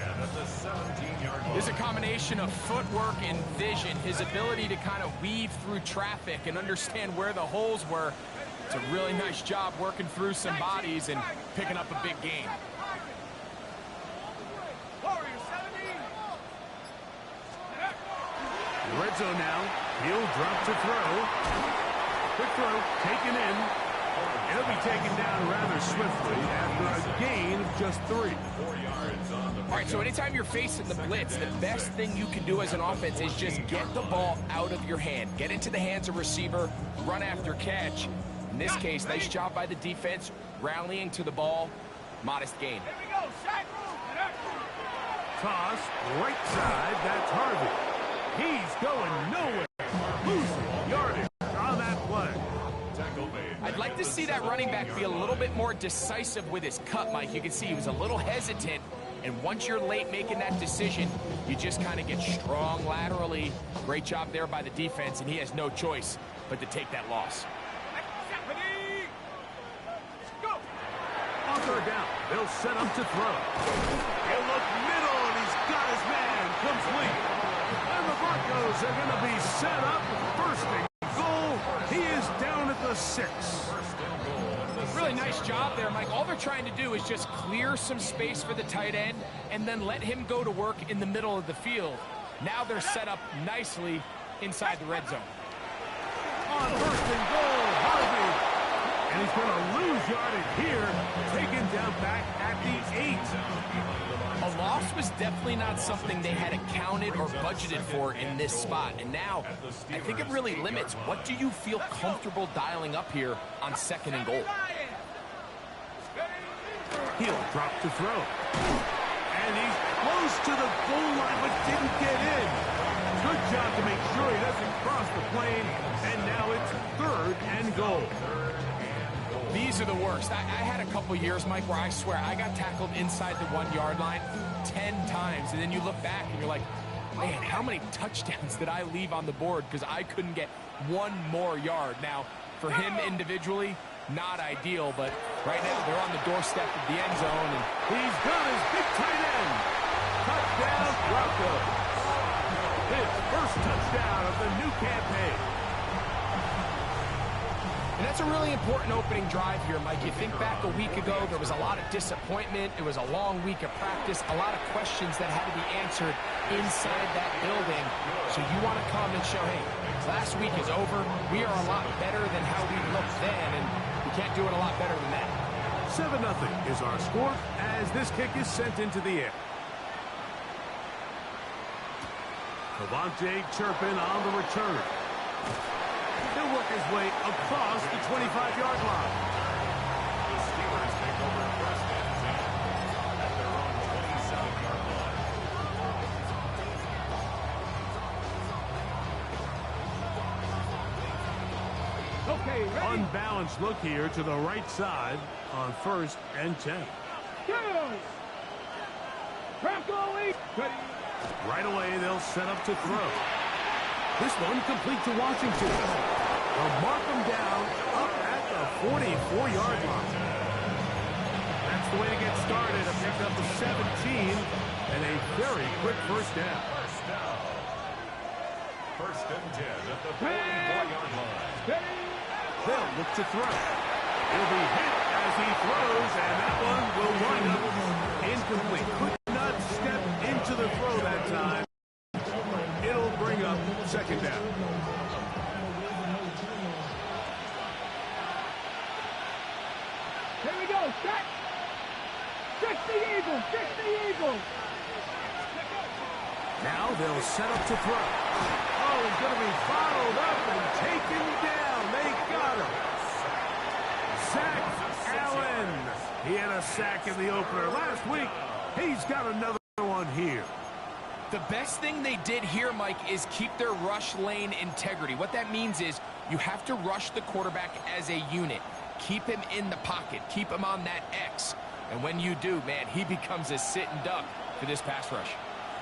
There's a combination of footwork and vision, his ability to kind of weave through traffic and understand where the holes were. It's a really nice job working through some bodies and picking up a big gain. Red zone now. He'll drop to throw. Quick throw, taken in. He'll be taken down rather swiftly after a gain of just 3. 4 yards on the... All right, so anytime you're facing the blitz, the best thing you can do as an offense is just get the ball out of your hand. Get into the hands of receiver, run after catch. In this case, nice job by the defense, rallying to the ball. Modest gain. Toss, right side, that's Harvey. He's going nowhere. Losing yardage on that play. I'd like to see that running back be a little bit more decisive with his cut, Mike. You can see he was a little hesitant, and once you're late making that decision, you just kind of get strong laterally. Great job there by the defense, and he has no choice but to take that loss. On third down, they'll set up to throw. He'll look middle, and he's got his man complete. And the Broncos are going to be set up. First and goal. He is down at the 6. Really nice job there, Mike. All they're trying to do is just clear some space for the tight end and then let him go to work in the middle of the field. Now they're set up nicely inside the red zone. On first and goal, Harvey. And he's going to lose yardage here, taken down back at the 8. A loss was definitely not something they had accounted or budgeted for in this spot. And now, I think it really limits what do you feel comfortable dialing up here on second and goal. He'll drop to throw. And he's close to the goal line, but didn't get in. Good job to make sure he doesn't cross the plane. And now it's third and goal. These are the worst. I had a couple years, Mike, where I swear I got tackled inside the 1 yard line 10 times. And then you look back and you're like, man, how many touchdowns did I leave on the board because I couldn't get one more yard? Now, for him individually, not ideal, but right now they're on the doorstep of the end zone. And he's got his big tight end. Touchdown, Broncos. His first touchdown of the new campaign. And that's a really important opening drive here, Mike. You think back a week ago, there was a lot of disappointment. It was a long week of practice, a lot of questions that had to be answered inside that building. So you want to come and show, hey, last week is over. We are a lot better than how we looked then, and we can't do it a lot better than that. 7-0 is our score as this kick is sent into the air. Devontae Turpin on the return. He'll work his way across the 25-yard line. The Steelers take over first and 10 at their own 27-yard line. Okay, ready? Unbalanced look here to the right side on first and 10. Go! Bronco 8. Ready? Right away, they'll set up to throw. This one complete to Washington. They'll mark him down up at the 44-yard line. That's the way to get started. A pick up to 17 and a very quick first down. First and 10 at the 44-yard line. They'll look to throw. He'll be hit as he throws, and that one will wind up incomplete. Could not step into the throw that time. It'll bring up second down. Here we go. Set. 60 Eagles. 60 Eagles. Now they'll set up to throw. Oh, he's going to be followed up and taken down. They got him. Zach Allen. He had a sack in the opener last week. He's got another one here. The best thing they did here, Mike, is keep their rush lane integrity. What that means is you have to rush the quarterback as a unit. Keep him in the pocket. Keep him on that X. And when you do, man, he becomes a sitting duck for this pass rush.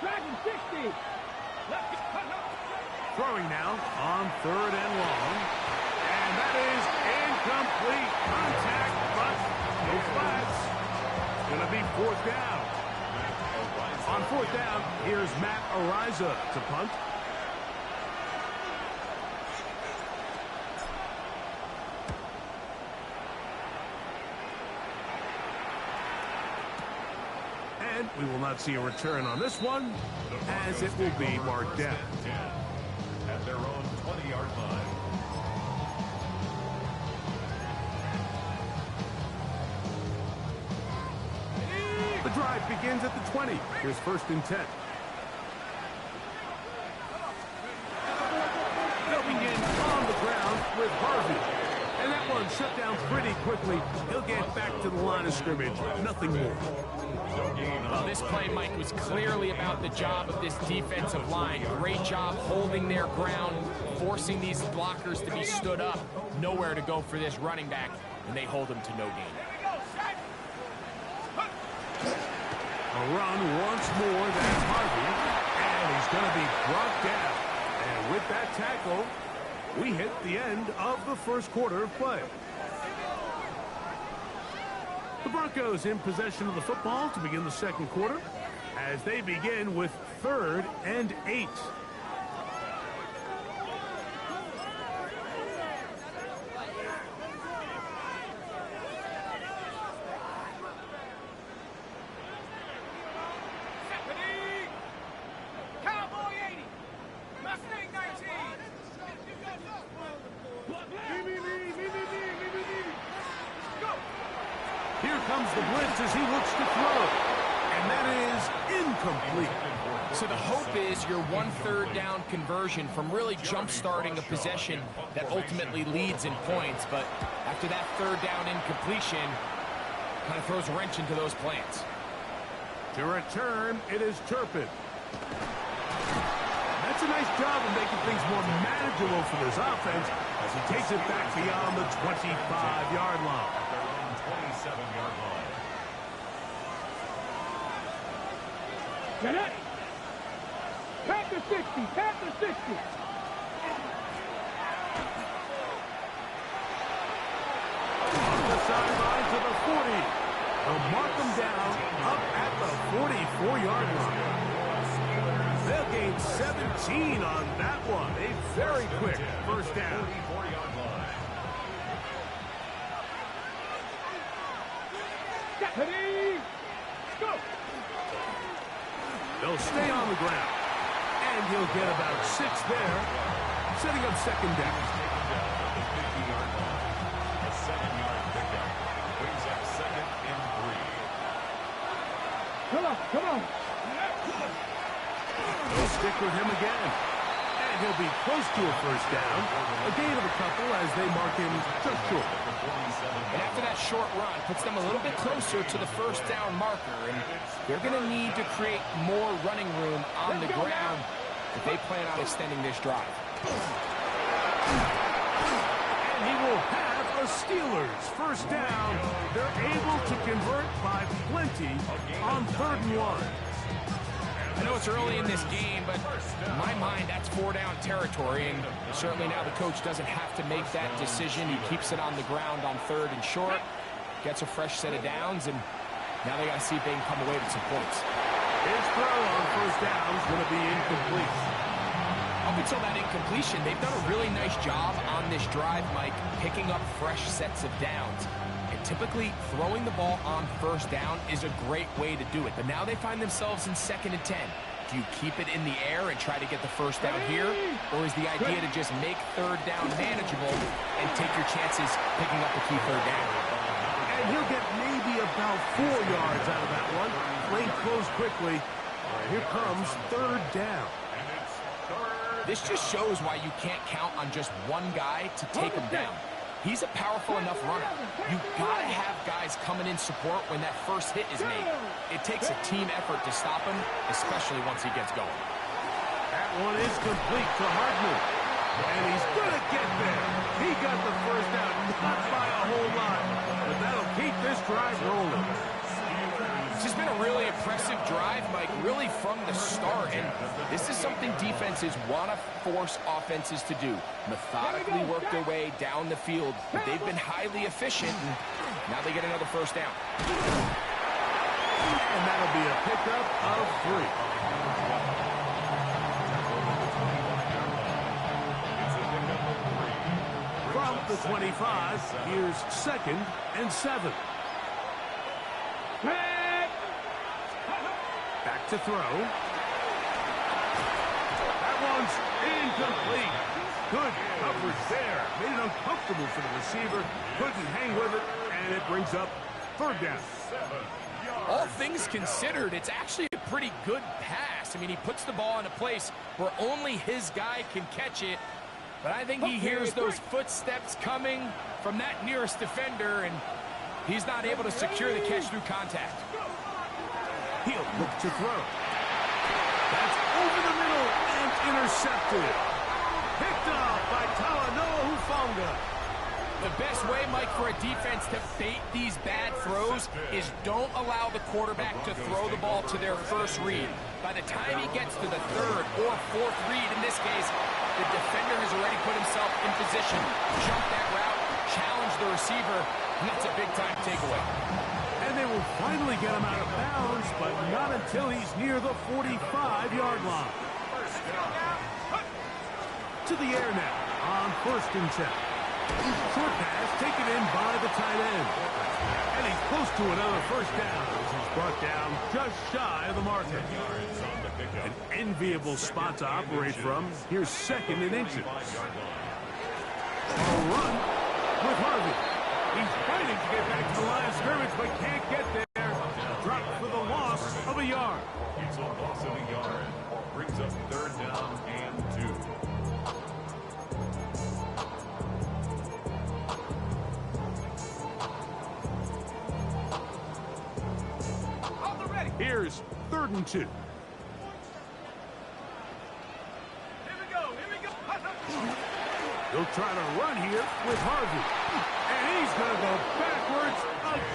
Dragon 60. Throwing now on 3rd and long. And that is incomplete. Contact, but no flags. It's going to be 4th down. On 4th down, here's Matt Ariza to punt. And we will not see a return on this one, as it will be marked down. At their own 20-yard line. The drive begins at the 20. Here's 1st and 10. They'll begin on the ground with Harvey. And that one shut down pretty quickly. He'll get back to the line of scrimmage. Nothing more. Well, this play, Mike, was clearly about the job of this defensive line. Great job holding their ground, forcing these blockers to be stood up. Nowhere to go for this running back, and they hold him to no gain. A run once more, that's Harvey, and he's going to be brought down. And with that tackle, we hit the end of the 1st quarter of play. The Broncos in possession of the football to begin the 2nd quarter as they begin with 3rd and 8. Here comes the blitz as he looks to throw. And that is incomplete. So the hope is your 1/3 down conversion from really jump-starting a possession that ultimately leads in points. But after that 3rd down incompletion, kind of throws a wrench into those plans. To return, it is Turpin. That's a nice job of making things more manageable for this offense as he takes it back beyond the 25-yard line. 27-yard line. Get it. Panther 60. Panther 60. On the sideline to the 40. They'll mark them down up at the 44-yard line. They'll gain 17 on that one. A very quick 1st down. 44-yard line. Ready. Go. They'll stay on the ground. And he'll get about 6 there, setting up 2nd down. Taken down at the 50-yard line. A 7-yard pickup brings up 2nd and 3. Come on. Come on. They'll stick with him again. And he'll be close to a 1st down. A gain of a couple as they mark him just short. And after that short run, puts them a little bit closer to the 1st down marker. And they're going to need to create more running room on the ground if they plan on extending this drive. And he will have a Steelers 1st down. They're able to convert by plenty on 3rd and 1. I know it's early in this game, but in my mind, that's 4-down territory, and certainly now the coach doesn't have to make that decision. He keeps it on the ground on 3rd and short, gets a fresh set of downs, and now they got to see if they can come away with some points. His throw on 1st down is going to be incomplete. Up until that incompletion, they've done a really nice job on this drive, Mike, picking up fresh sets of downs. Typically, throwing the ball on 1st down is a great way to do it. But now they find themselves in 2nd and 10. Do you keep it in the air and try to get the 1st down here? Or is the idea to just make 3rd down manageable and take your chances picking up the key 3rd down? And he'll get maybe about 4 yards out of that one. Lane closed quickly. Here comes third down. This just shows why you can't count on just one guy to take him down. He's a powerful enough runner. You gotta have guys coming in support when that first hit is made. It takes a team effort to stop him, especially once he gets going. That one is complete to Hardman. And he's gonna get there. He got the first down, not by a whole lot, but that'll keep this drive rolling. It's just been a really impressive drive, Mike, really from the start. And this is something defenses want to force offenses to do. Methodically work their way down the field. But they've been highly efficient, and now they get another first down. And that'll be a pickup of 3. From the 25, here's 2nd and 7. Back to throw. That one's incomplete. Good coverage there. Made it uncomfortable for the receiver. Couldn't hang with it, and it brings up third down. All things considered, it's actually a pretty good pass. I mean, he puts the ball in a place where only his guy can catch it. But I think he hears those footsteps coming from that nearest defender, and he's not able to secure the catch through contact. He'll look to throw. That's over the middle and intercepted. Picked off by Talanoa Hufanga. The best way, Mike, for a defense to bait these bad throws is don't allow the quarterback to throw the ball to their first read. By the time he gets to the third or fourth read, in this case, the defender has already put himself in position, jump that route, challenge the receiver, and that's a big-time takeaway. And they will finally get him out of bounds, but not until he's near the 45-yard line. To the air now on 1st and 10. Short pass taken in by the tight end. And he's close to another first down as he's brought down just shy of the marker. An enviable spot to operate from. Here's 2nd and inches. A run with Harvey. He's fighting to get back to the line of scrimmage, but can't get there. Dropped for the loss of a yard. It's a loss of a yard. Brings up third down and 2. Here's 3rd and 2. Here we go. He'll try to run here with Harvey. And he's going to go backwards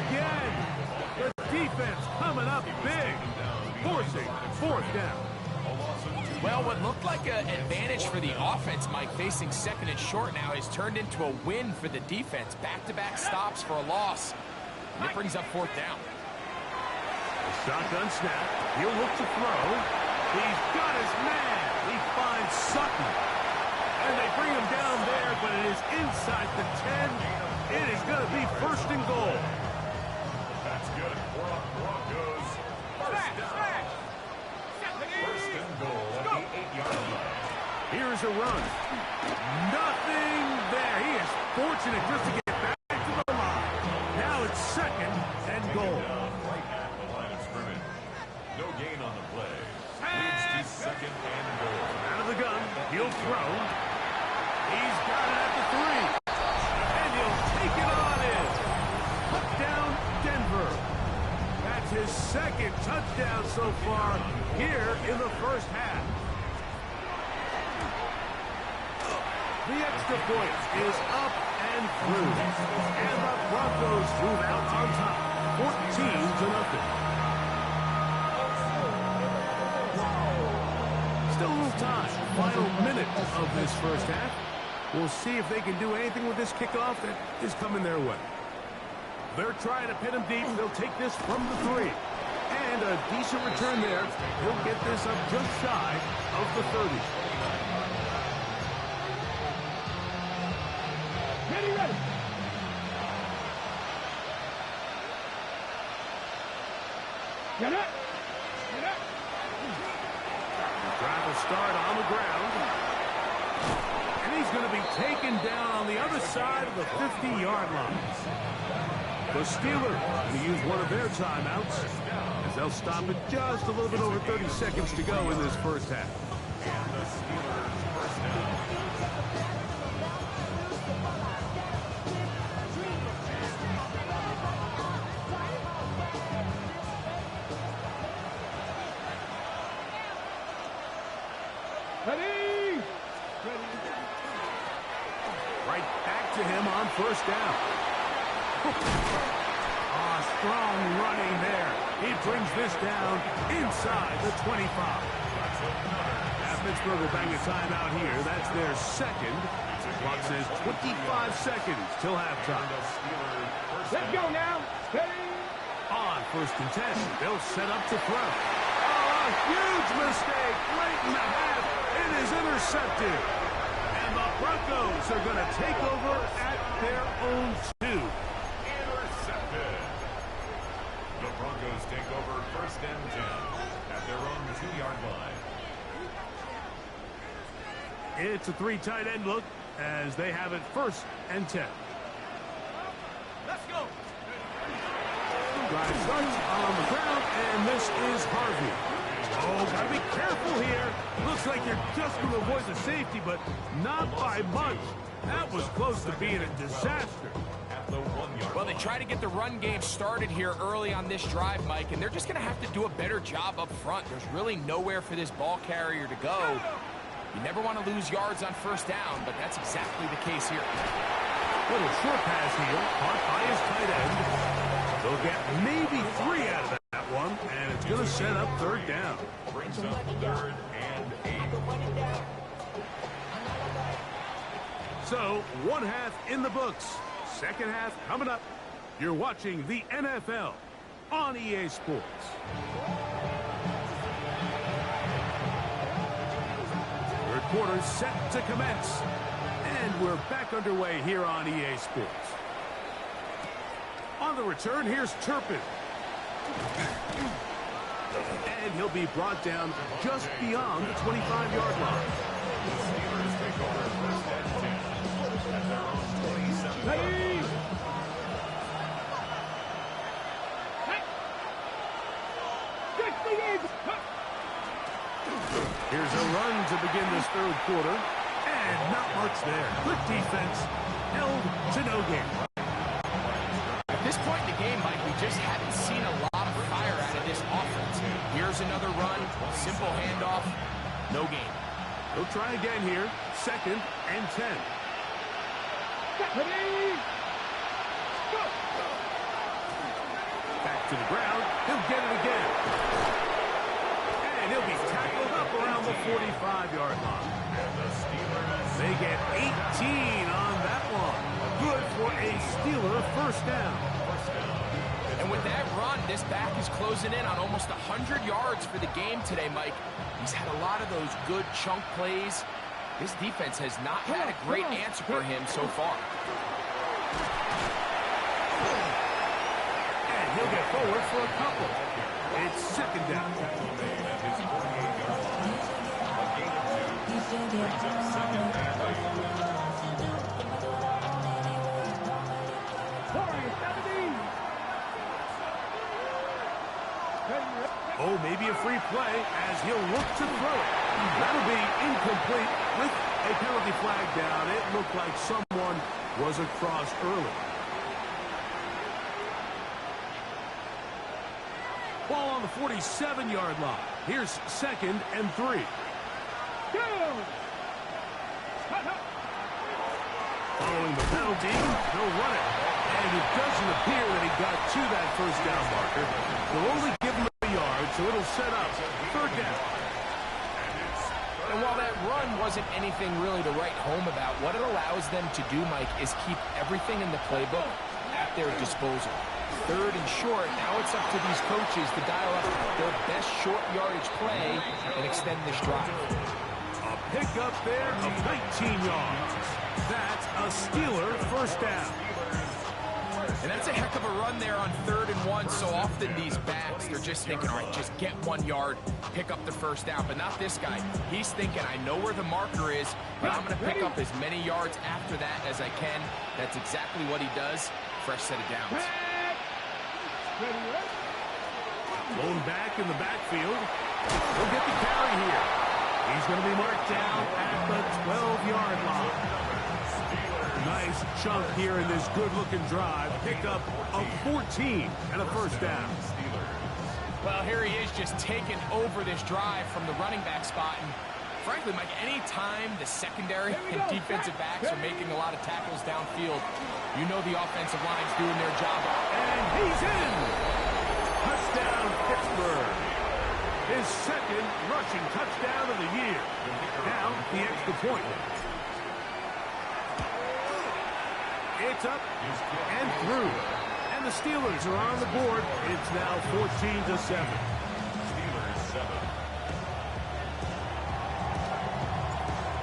again. The defense coming up big, forcing 4th down. Well, what looked like an advantage for the offense, Mike, facing 2nd and short now, has turned into a win for the defense. Back-to-back stops for a loss. And it brings up 4th down. Shotgun snap. He'll look to throw. He's got his man. He finds Sutton. And they bring him down there, but it is inside the 10. It is going to be 1st and goal. That's good for the Broncos. First down. 1st and goal at the 8-yard line. Here's a run. Nothing there. He is fortunate just to get back to the line. Now it's 2nd and goal. No gain on the play. Leads to 2nd and goal. Out of the gun. He'll throw. He's got it at the 3. And he'll take it on in. Touchdown, Denver. That's his 2nd touchdown so far here in the first half. The extra point is up and through. And the Broncos move out on top. 14-0. Still a little time. Final minute of this first half. We'll see if they can do anything with this kickoff that is coming their way. They're trying to pin him deep. They'll take this from the 3. And a decent return there. He'll get this up just shy of the 30. Ready. Get up. Drive will start on the ground. And he's going to be taken down on the other side of the 50-yard line. The Steelers going to use one of their timeouts as they'll stop it just a little bit over 30 seconds to go in this first half. And the Steelers first down. Ready? Right back to him on first down. Strong running there. He brings this down inside the 25. Pittsburgh will bang a timeout here. That's their second. Clock says 25 seconds till halftime. Let's go now. Ready? On first and 10, they'll set up to throw. Oh, a huge mistake late in the half. It is intercepted. And the Broncos are going to take over at their own 2. Intercepted. The Broncos take over first and 10 at their own 2-yard line. It's a 3 tight end look as they have it first and 10. Let's go. Drive starts on the ground, and this is Harvey. Oh, gotta be careful here. Looks like you're just going to avoid the safety, but not by much. That was close to being a disaster. Well, they try to get the run game started here early on this drive, Mike, and they're just going to have to do a better job up front. There's really nowhere for this ball carrier to go. You never want to lose yards on first down, but that's exactly the case here. Little short pass here, caught by his tight end. They'll get maybe 3 out of that one, and it's going to set up third down. Brings up third and 8. So, one half in the books. Second half coming up. You're watching the NFL on EA Sports. Third quarter set to commence. And we're back underway here on EA Sports. On the return, here's Turpin. And he'll be brought down just beyond the 25-yard line. The Steelers take over first and 10 at their own 27. Ready? Here's a run to begin this third quarter. And not much there. Good defense. Held to no gain. At this point in the game, Mike, we just haven't seen a lot of fire out of this offense. Here's another run. Simple handoff. No gain. He'll try again here. Second and 10. Ready? Go. Back to the ground. He'll get it again. And he'll be tackled up around the 45-yard line. They get 18 on that one. Good for a Steeler first down. And with that run, this back is closing in on almost 100 yards for the game today, Mike. He's had a lot of those good chunk plays. This defense has not had a great answer for him so far. And he'll get forward for a couple. It's second down. Oh, maybe a free play as he'll look to throw it. That'll be incomplete with a penalty flag down. It looked like someone was across early. Ball on the 47-yard line. Here's second and 3. Following the penalty, he'll run it. And it doesn't appear that he got to that first down marker. They'll only give him a yard, so it'll set up third down. And while that run wasn't anything really to write home about, what it allows them to do, Mike, is keep everything in the playbook at their disposal. Third and short, now it's up to these coaches to dial up their best short yardage play and extend this drive. A pickup there of 19 yards. That's a Steeler first down. And that's a heck of a run there on 3rd and 1. So often these backs, they're just thinking, all right, just get 1 yard, pick up the first down. But not this guy. He's thinking, I know where the marker is, but I'm going to pick up as many yards after that as I can. That's exactly what he does. Fresh set of downs. Blown back in the backfield. He'll get the carry here. He's going to be marked down at the 12-yard line. Nice chunk here in this good-looking drive. Pickup of 14 and a first down. Well, here he is just taking over this drive from the running back spot. And frankly, Mike, any time the secondary and defensive backs are making a lot of tackles downfield, you know the offensive line's doing their job. And he's in! Touchdown, Pittsburgh. His second rushing touchdown of the year. Now, the extra point. It's up and through. And the Steelers are on the board. It's now 14-7. Steelers 7.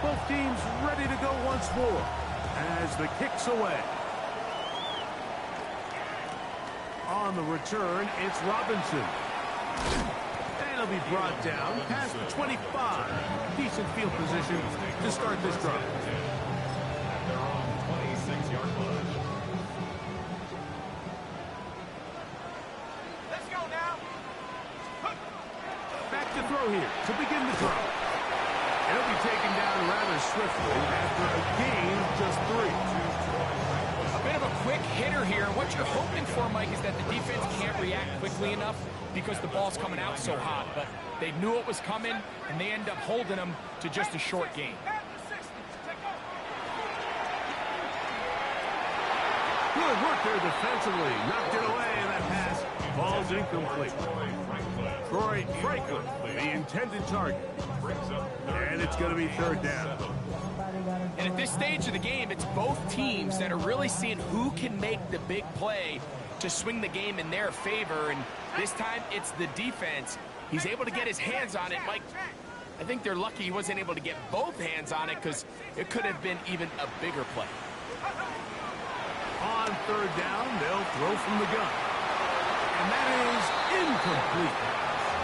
Both teams ready to go once more as the kick's away. On the return, it's Robinson. And he'll be brought down past the 25. Decent field position to start this drive. They're on 26-yard line. Let's go now. Back to throw here to begin the drive. And he'll be taken down rather swiftly after a gain of just 3. A bit of a quick hitter here. What you're hoping for, Mike, is that the defense can't react quickly enough because the ball's coming out so hot. But they knew it was coming, and they end up holding them to just a short gain. Good work there defensively. Knocked it away, and that pass falls incomplete. Troy Franklin, the intended target. And it's going to be third down. And at this stage of the game, it's both teams that are really seeing who can make the big play to swing the game in their favor. And this time, it's the defense. He's able to get his hands on it. Mike, I think they're lucky he wasn't able to get both hands on it because it could have been even a bigger play. On third down, they'll throw from the gun. And that is incomplete.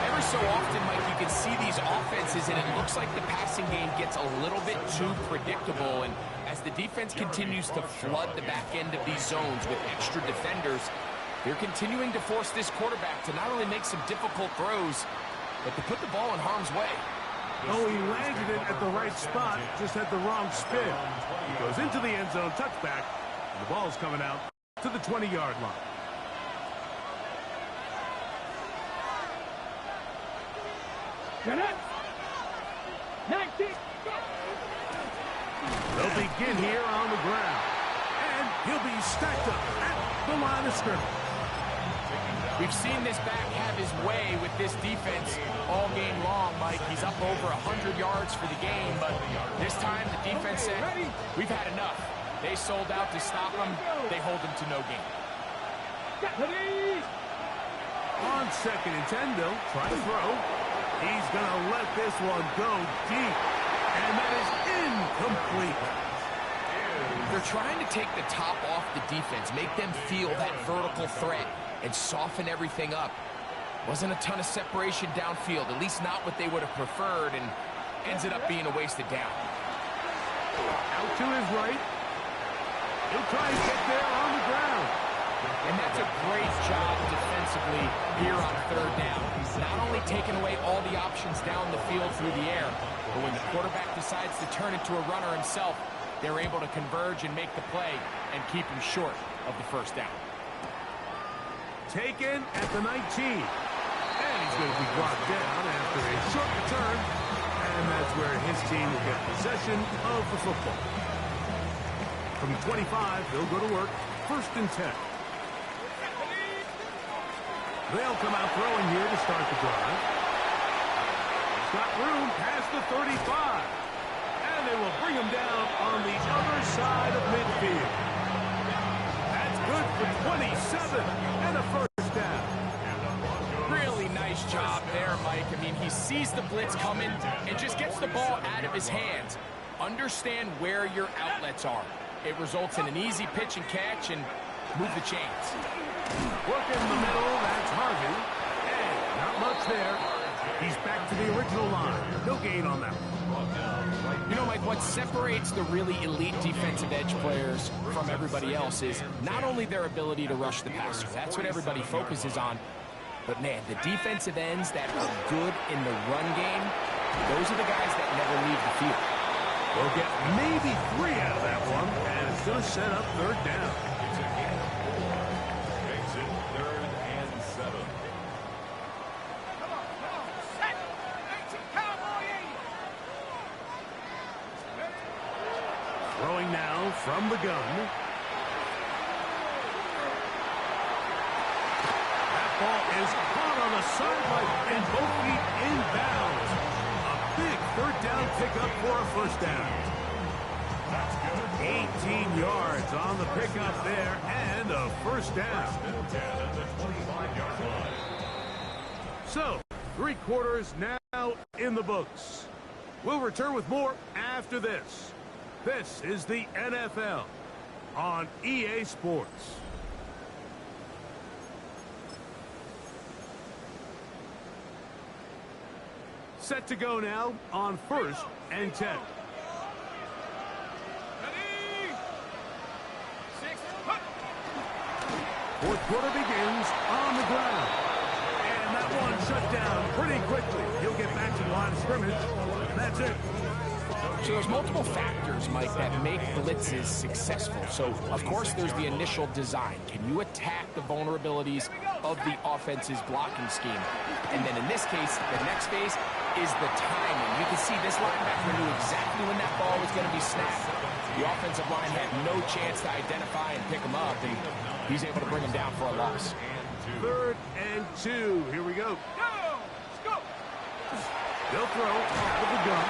Every so often, Mike, you can see these offenses, and it looks like the passing game gets a little bit too predictable. And as the defense continues to flood the back end of these zones with extra defenders, they're continuing to force this quarterback to not only make some difficult throws, but to put the ball in harm's way. Oh, he landed it at the right spot, just had the wrong spin. He goes into the end zone, touchback. The ball's coming out to the 20-yard line. They'll begin here on the ground. And he'll be stacked up at the line of scrimmage. We've seen this back have his way with this defense all game long, Mike. He's up over 100 yards for the game, but this time the defense said, we've had enough. They sold out to stop him. They hold him to no gain. On 2nd and 10, they'll try to throw. He's going to let this one go deep. And that is incomplete. They're trying to take the top off the defense, make them feel that vertical threat, and soften everything up. Wasn't a ton of separation downfield, at least not what they would have preferred, and ends it up being a wasted down. Out to his right. He'll try and get there on the ground. And that's a great job defensively here on third down. Not only taking away all the options down the field through the air, but when the quarterback decides to turn into a runner himself, they're able to converge and make the play and keep him short of the first down. Taken at the 19. And he's going to be brought down after a short return. And that's where his team will get possession of the football. From 25, they'll go to work. 1st and 10. They'll come out throwing here to start the drive. He's got room past the 35. And they will bring him down on the other side of midfield. That's good for 27 and a first down. Really nice job there, Mike. I mean, he sees the blitz coming and just gets the ball out of his hands. Understand where your outlets are. It results in an easy pitch and catch and move the chains. Work in the middle, that's Harvey. And not much there. He's back to the original line. He'll No gain on that one. You know, Mike, what separates the really elite defensive edge players from everybody else is not only their ability to rush the passer. That's what everybody focuses on. But, man, the defensive ends that are good in the run game, those are the guys that never leave the field. We'll get maybe 3 out of that one, and it's going to set up 3rd down. It's a gain of 4. Makes it 3rd and 7. Come on, set. Cowboy 80. Throwing now from the gun. That ball is caught on the sideline and both feet inbounds. A big 3rd down pickup for a 1st down. 18 yards on the pickup there and a 1st down. 10 at the 25-yard line. So, 3 quarters now in the books. We'll return with more after this. This is the NFL on EA Sports. Set to go now on 1st and 10. Ready? 6. 4th quarter begins on the ground. And that one shut down pretty quickly. He'll get back to the line of scrimmage. And that's it. So there's multiple factors, Mike, that make blitzes successful. So, of course, there's the initial design. Can you attack the vulnerabilities of the offense's blocking scheme? And then in this case, the next phase is the timing. You can see this linebacker knew exactly when that ball was going to be snapped. The offensive line had no chance to identify and pick him up, and he's able to bring him down for a loss. 3rd and 2. Here we go. Go! They'll throw out of the gun.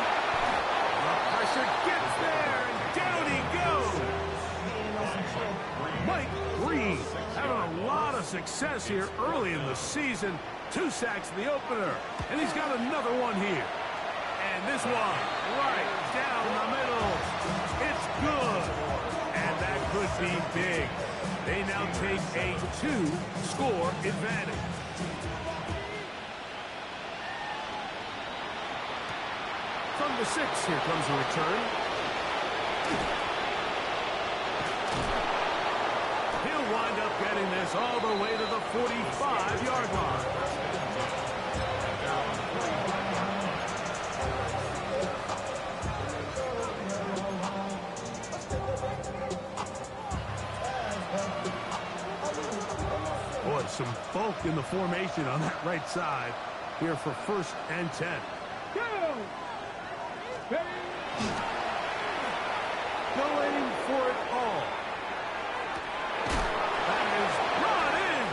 The pressure gets there, and down he goes. Mike Green having a lot of success here early in the season. 2 sacks in the opener, and he's got another one here. And this one right down the middle. It's good. And that could be big. They now take a 2-score advantage. From the 6, here comes a return. He'll wind up getting this all the way to the 45-yard line. Boy, some bulk in the formation on that right side here for 1st and 10. Go! Ready? Going for it all. That is brought in.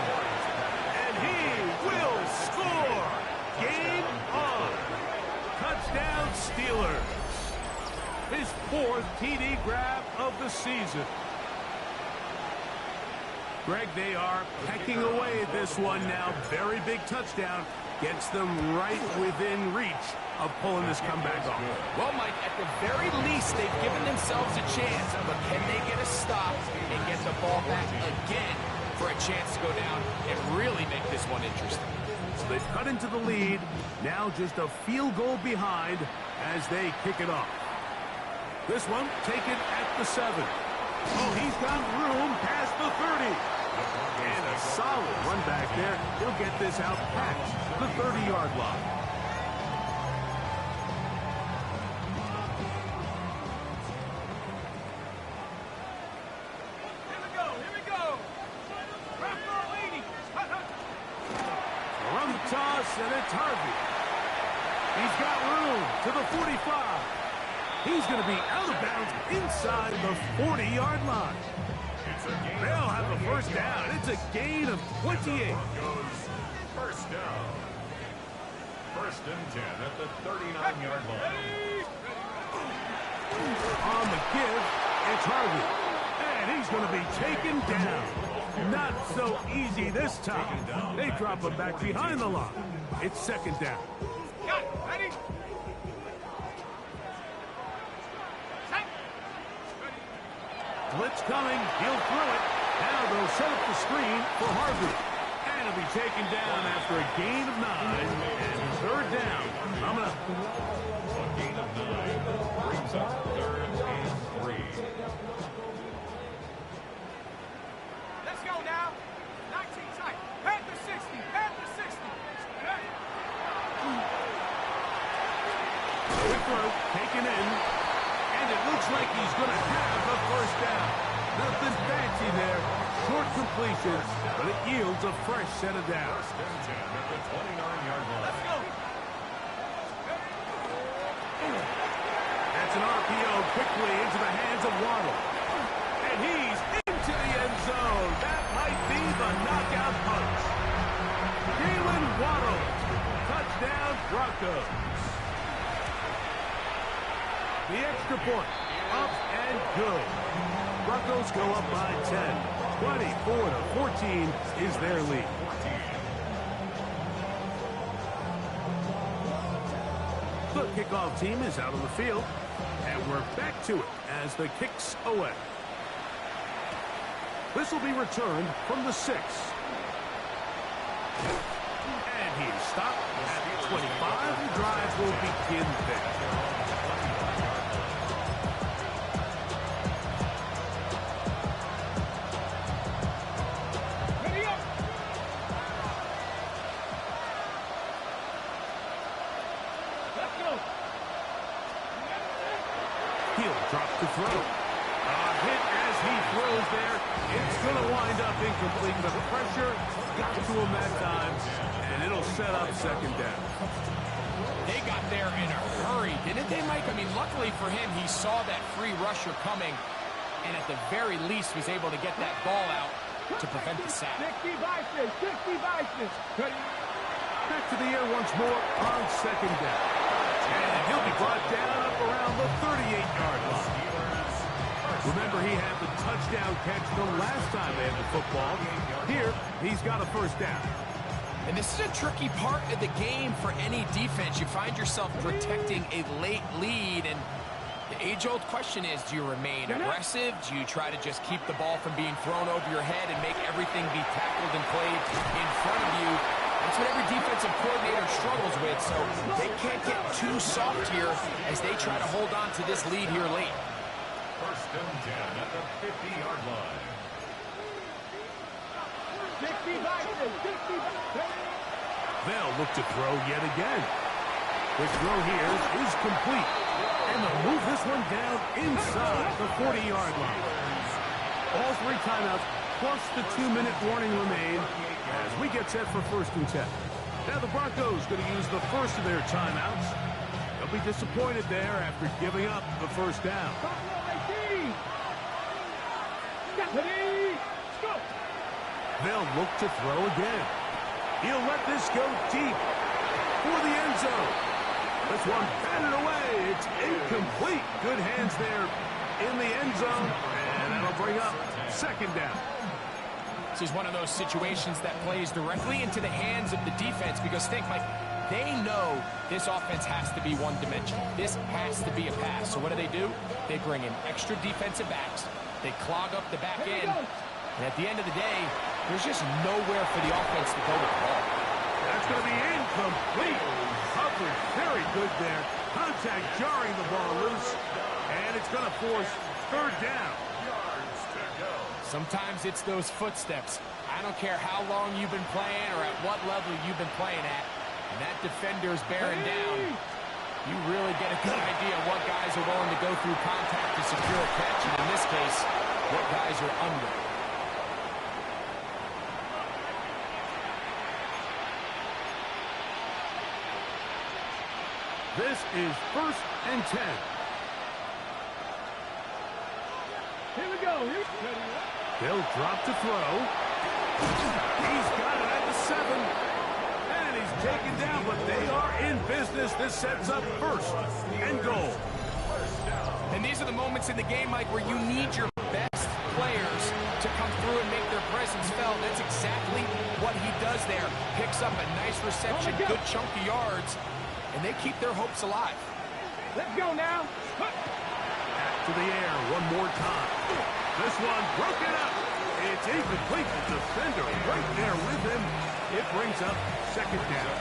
And he will score. Game on. Touchdown Steelers. His 4th TD grab of the season. Greg, they are pecking away at this one now. Very big touchdown. Gets them right within reach of pulling this comeback off. Well, Mike, at the very least, they've given themselves a chance, but can they get a stop and get the ball back again for a chance to go down and really make this one interesting? So they've cut into the lead. Now just a field goal behind as they kick it off. This one taken at the 7. Oh, he's got room past the 30. And a solid run back there. He'll get this out past the 30-yard line. Here we go. Rock lady. From the toss, and it's Harvey. He's got room to the 45. He's going to be out of bounds inside the 40-yard line. They'll have the 1st down. It's a gain of 28. Goes 1st down. 1st and 10 at the 39-yard line. On the give, it's Harvey. And he's going to be taken down. Not so easy this time. They drop him back behind the line. It's 2nd down. Got it. Ready? Blitz coming. He'll throw it. Now they'll set up the screen for Harvey. And he'll be taken down after a gain of 9. And 3rd down coming up. A gain of 9 brings up 3rd and 3. Let's go now. 19 tight. Head to 60. Head to 60. Quick throw, taken in. And it looks like he's going to have a first down. Nothing fancy there. Short completions, but it yields a fresh set of downs. First and 10 at the 29-yard line. Let's go. That's an RPO quickly into the hands of Waddle. And he's into the end zone. That might be the knockout punch. Jalen Waddle. Touchdown, Broncos. The extra point. Up and good. Broncos go up by 10. 24-14 is their lead. The kickoff team is out on the field, and we're back to it as the kick's away. This will be returned from the 6. And he's stopped at 25. The drive will begin there. Drop to throw. Hit as he throws there. It's going to wind up incomplete. The pressure got to him that time, and it'll set up second down. They got there in a hurry, didn't they, Mike? I mean, luckily for him, he saw that free rusher coming, and at the very least was able to get that ball out to prevent the sack. 60 vices. 60 vices. Back to the air once more on second down. And he'll be brought down up around the 38-yard line. Remember, he had the touchdown catch the last time they had the football. Here, he's got a first down. And this is a tricky part of the game for any defense. You find yourself protecting a late lead, and the age-old question is, do you remain aggressive? Do you try to just keep the ball from being thrown over your head and make everything be tackled and played in front of you? That's what every defensive coordinator struggles with, so they can't get too soft here as they try to hold on to this lead here late. First and 10 at the 50-yard line. 60 vices. 60 vices. They'll look to throw yet again. The throw here is complete. And they'll move this one down inside the 40-yard line. All 3 timeouts plus the 2-minute warning remain as we get set for first and 10. Now the Broncos going to use the first of their timeouts. They'll be disappointed there after giving up the first down. They'll look to throw again. He'll let this go deep for the end zone. This one batted away. It's incomplete. Good hands there in the end zone. And that'll bring up second down. This is one of those situations that plays directly into the hands of the defense because think, Mike, they know this offense has to be one-dimensional. This has to be a pass. So what do? They bring in extra defensive backs. They clog up the back end. And at the end of the day, there's just nowhere for the offense to go with the ball. That's going to be incomplete. Coverage very good there. Contact jarring the ball loose. And it's going to force third down. Sometimes it's those footsteps. I don't care how long you've been playing or at what level you've been playing at. And that defender's bearing down. You really get a good idea of what guys are willing to go through contact to secure a catch. And in this case, what guys are unwilling. This is first and 10. Here we go. They'll drop to throw. He's got it at the 7. And he's taken down, but they are in business. This sets up first and goal. And these are the moments in the game, Mike, where you need your best players to come through and make their presence felt. That's exactly what he does there. Picks up a nice reception, good chunk of yards, and they keep their hopes alive. Let's go now. Back to the air one more time. This one broken up. It's incomplete. The defender right there with him. It brings up second down.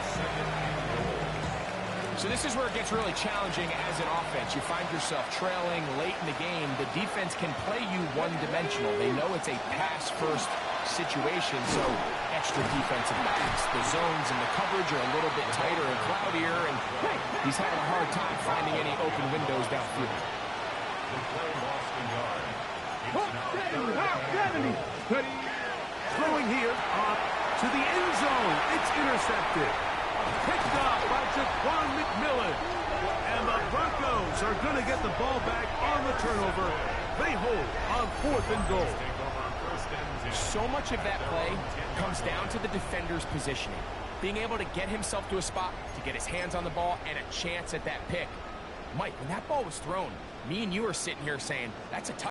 So this is where it gets really challenging as an offense. You find yourself trailing late in the game. The defense can play you one-dimensional. They know it's a pass-first situation, so extra defensive backs. The zones and the coverage are a little bit tighter and cloudier, and he's having a hard time finding any open windows downfield. The play lost a yard. Throwing here up to the end zone. It's intercepted. Picked up by Jaquan McMillan. And the Broncos are going to get the ball back on the turnover. They hold on 4th and goal. So much of that play comes down to the defender's positioning. Being able to get himself to a spot, to get his hands on the ball, and a chance at that pick. Mike, when that ball was thrown, me and you are sitting here saying, that's a touchdown.